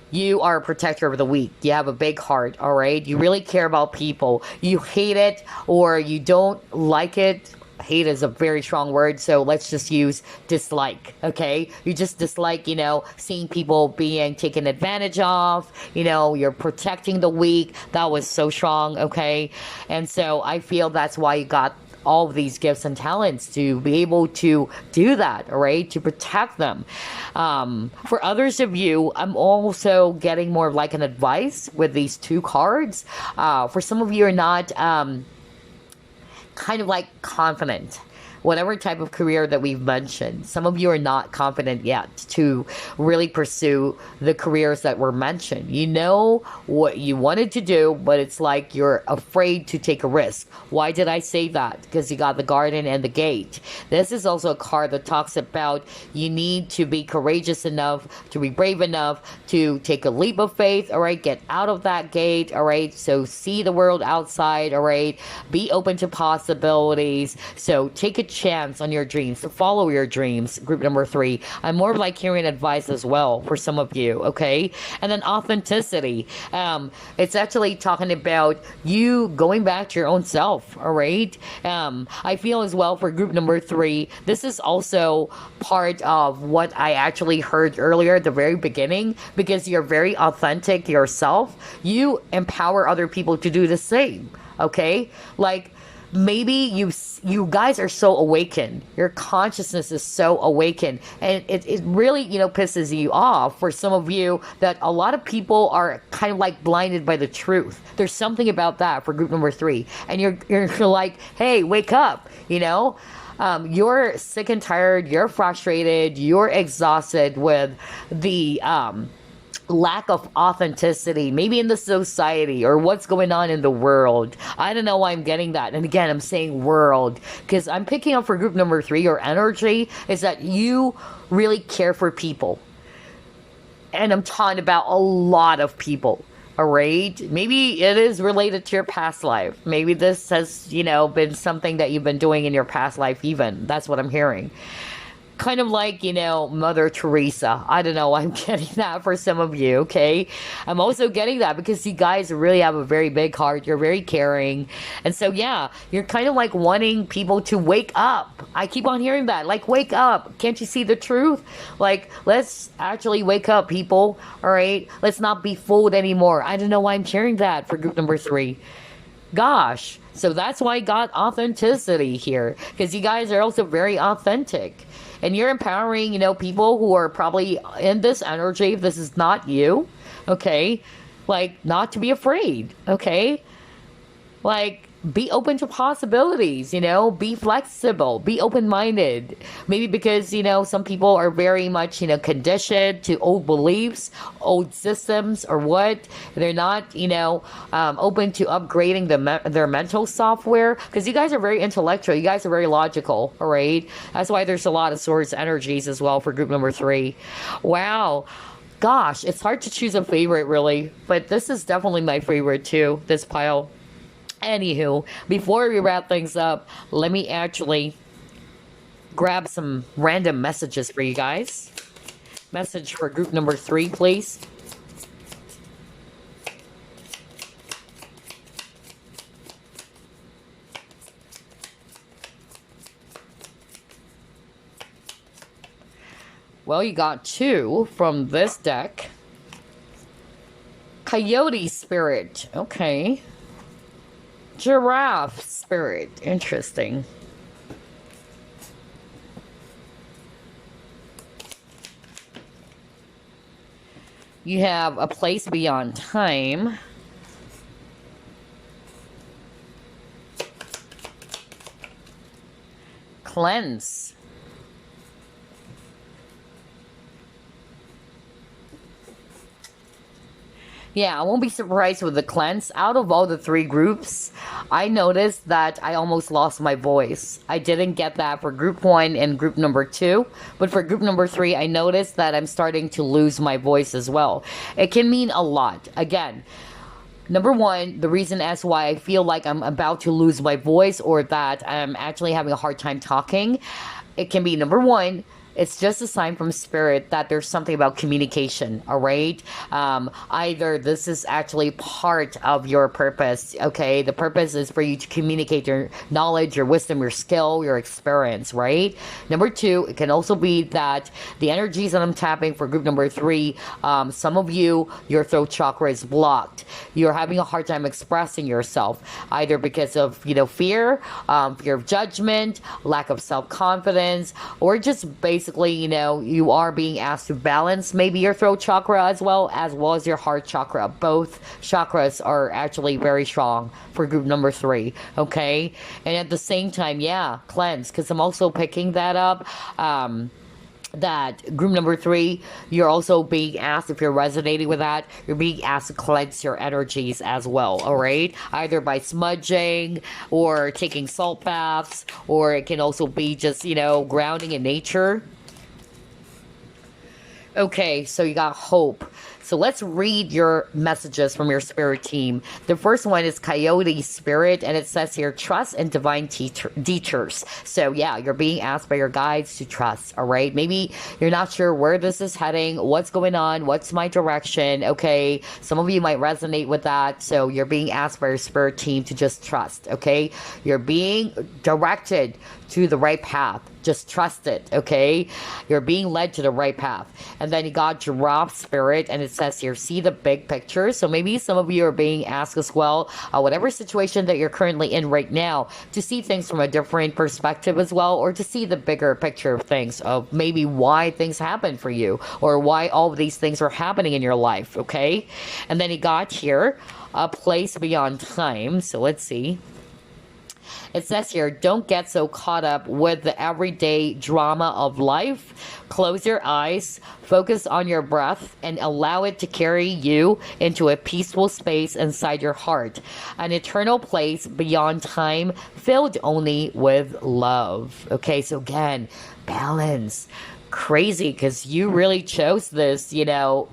you are a protector of the weak. You have a big heart, all right? You really care about people. You hate it or you don't like it. Hate is a very strong word, so let's just use dislike, okay? You just dislike, seeing people being taken advantage of, you're protecting the weak. That was so strong, okay? And so I feel that's why you got all of these gifts and talents to be able to do that, all right? To protect them. For others of you, I'm also getting more of like an advice with these two cards. For some of you are not... kind of like confident, whatever type of career that we've mentioned. Some of you are not confident yet to really pursue the careers that were mentioned. You know what you wanted to do, but it's like you're afraid to take a risk. Why did I say that? Because you got the garden and the gate. This is also a card that talks about you need to be courageous enough, to be brave enough to take a leap of faith, all right? Get out of that gate, all right? So see the world outside, all right? Be open to possibilities. So take a chance on your dreams, to follow your dreams. Group number 3, I'm more of like hearing advice as well for some of you, okay? And then authenticity, it's actually talking about you going back to your own self, all right? I feel as well for group number 3, this is also part of what I actually heard earlier at the very beginning, because you're very authentic yourself. You empower other people to do the same, okay? Like maybe you guys are so awakened, your consciousness is so awakened, and it really pisses you off for some of you that a lot of people are kind of like blinded by the truth. There's something about that for group number 3, and you're like, hey, wake up, you're sick and tired, you're frustrated, you're exhausted with the lack of authenticity, maybe in the society or what's going on in the world. I don't know why I'm getting that. And again, I'm saying world because I'm picking up for group number 3, your energy is that you really care for people. And I'm talking about a lot of people. All right. Maybe it is related to your past life. Maybe this has, been something that you've been doing in your past life even. That's what I'm hearing. Kind of like, Mother Teresa. I don't know. I'm getting that for some of you, okay? I'm also getting that because you guys really have a very big heart. You're very caring. And so, yeah, you're kind of like wanting people to wake up. I keep on hearing that. Like, wake up. Can't you see the truth? Like, let's actually wake up, people. All right? Let's not be fooled anymore. I don't know why I'm hearing that for group number 3. Gosh. So that's why I got authenticity here. Because you guys are also very authentic. And you're empowering, people who are probably in this energy, if this is not you, okay? Like, not to be afraid, okay? Like, be open to possibilities, be flexible, be open-minded. Maybe because, some people are very much, conditioned to old beliefs, old systems, or what. They're not, open to upgrading their mental software. Because you guys are very intellectual. You guys are very logical, all right? That's why there's a lot of Swords energies as well for group number 3. Wow. Gosh, it's hard to choose a favorite, really. But this is definitely my favorite, too, this pile. Anywho, before we wrap things up, let me actually grab some random messages for you guys. Message for group number 3, please. Well, you got 2 from this deck. Coyote Spirit. Okay. giraffe spirit. Interesting. You have a place beyond time. Cleanse. Yeah, I won't be surprised with the cleanse. Out of all the three groups, I noticed that I almost lost my voice. I didn't get that for group one and group number two. But for group number three, I noticed that I'm starting to lose my voice as well. It can mean a lot. Again, number one, the reason as why I feel like I'm about to lose my voice or that I'm actually having a hard time talking, it can be number one, it's just a sign from spirit that there's something about communication, all right? Either this is actually part of your purpose, okay? The purpose is for you to communicate your knowledge, your wisdom, your skill, your experience, right? Number two, it can also be that the energies that I'm tapping for group number three, some of you, your throat chakra is blocked. You're having a hard time expressing yourself, either because of, fear, fear of judgment, lack of self-confidence, or just basically, you are being asked to balance maybe your throat chakra as well as your heart chakra. Both chakras are actually very strong for group number three, okay? And at the same time, yeah, cleanse, because I'm also picking that up. That group number three, you're also being asked, if you're resonating with that, you're being asked to cleanse your energies as well, all right? Either by smudging or taking salt baths, or it can also be just, grounding in nature. Okay, so you got hope. So let's read your messages from your spirit team. The first one is Coyote Spirit, and it says here, trust and divine teachers. So yeah, you're being asked by your guides to trust, all right? Maybe you're not sure where this is heading, what's going on, what's my direction, okay? Some of you might resonate with that, so you're being asked by your spirit team to just trust, okay? You're being directed to the right path. Just trust it, okay? You're being led to the right path. And then you got Giraffe Spirit, and it says here, see the big picture. So maybe some of you are being asked as well, whatever situation that you're currently in right now, to see things from a different perspective as well, or to see the bigger picture of things, of maybe why things happen for you, or why all of these things are happening in your life, okay? And then you got here, a place beyond time. So let's see. It says here, don't get so caught up with the everyday drama of life. Close your eyes, focus on your breath, and allow it to carry you into a peaceful space inside your heart. An eternal place beyond time, filled only with love. Okay, so again, balance. Crazy, because you really chose this,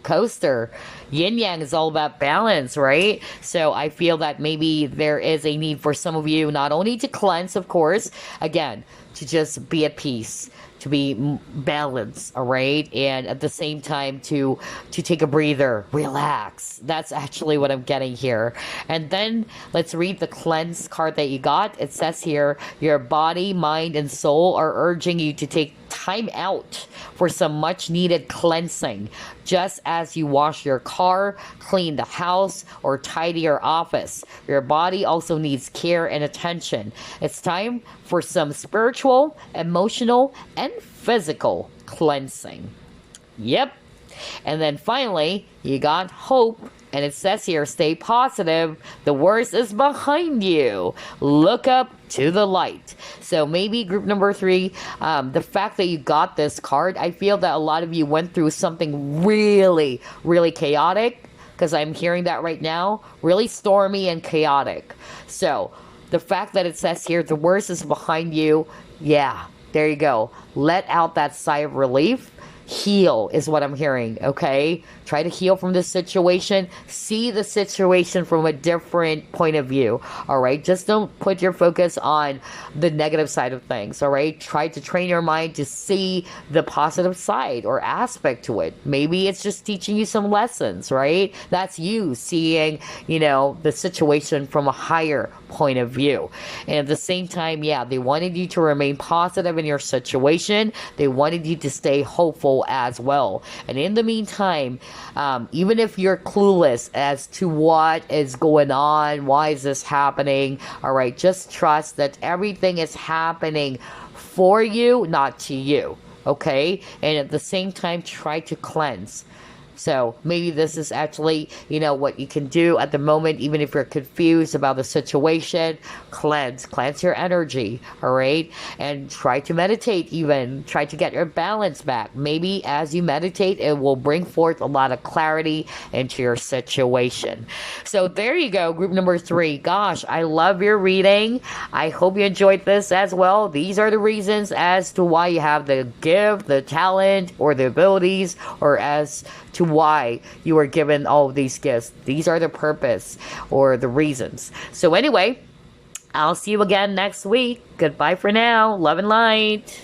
coaster. Yin Yang is all about balance, right? So I feel that maybe there is a need for some of you not only to cleanse, of course, again, to just be at peace, to be balanced, all right? And at the same time to take a breather, relax. That's actually what I'm getting here. And then let's read the cleanse card that you got. It says here, your body, mind, and soul are urging you to take time out for some much needed cleansing, just as you wash your car, clean the house, or tidy your office. Your body also needs care and attention. It's time for some spiritual, emotional, and physical cleansing. Yep. And then finally, you got hope. And it says here, stay positive. The worst is behind you. Look up to the light. So maybe group number three, the fact that you got this card, I feel that a lot of you went through something really, really chaotic, because I'm hearing that right now, really stormy and chaotic. So the fact that it says here, the worst is behind you, yeah, there you go. Let out that sigh of relief. Heal is what I'm hearing, okay? Try to heal from this situation. See the situation from a different point of view, all right? Just don't put your focus on the negative side of things, all right? Try to train your mind to see the positive side or aspect to it. Maybe it's just teaching you some lessons, right? That's you seeing, the situation from a higher point of view. And at the same time, yeah, they wanted you to remain positive in your situation. They wanted you to stay hopeful people as well. And in the meantime, even if you're clueless as to what is going on, why is this happening, all right, just trust that everything is happening for you, not to you. Okay? And at the same time, try to cleanse. So maybe this is actually, what you can do at the moment, even if you're confused about the situation. Cleanse your energy, all right? And try to meditate, even try to get your balance back. Maybe as you meditate, it will bring forth a lot of clarity into your situation. So there you go, group number 3. Gosh, I love your reading. I hope you enjoyed this as well. These are the reasons as to why you have the gift, the talent, or the abilities, or as to why you were given all of these gifts. These are the purpose or the reasons. So anyway, I'll see you again next week. Goodbye for now. Love and light.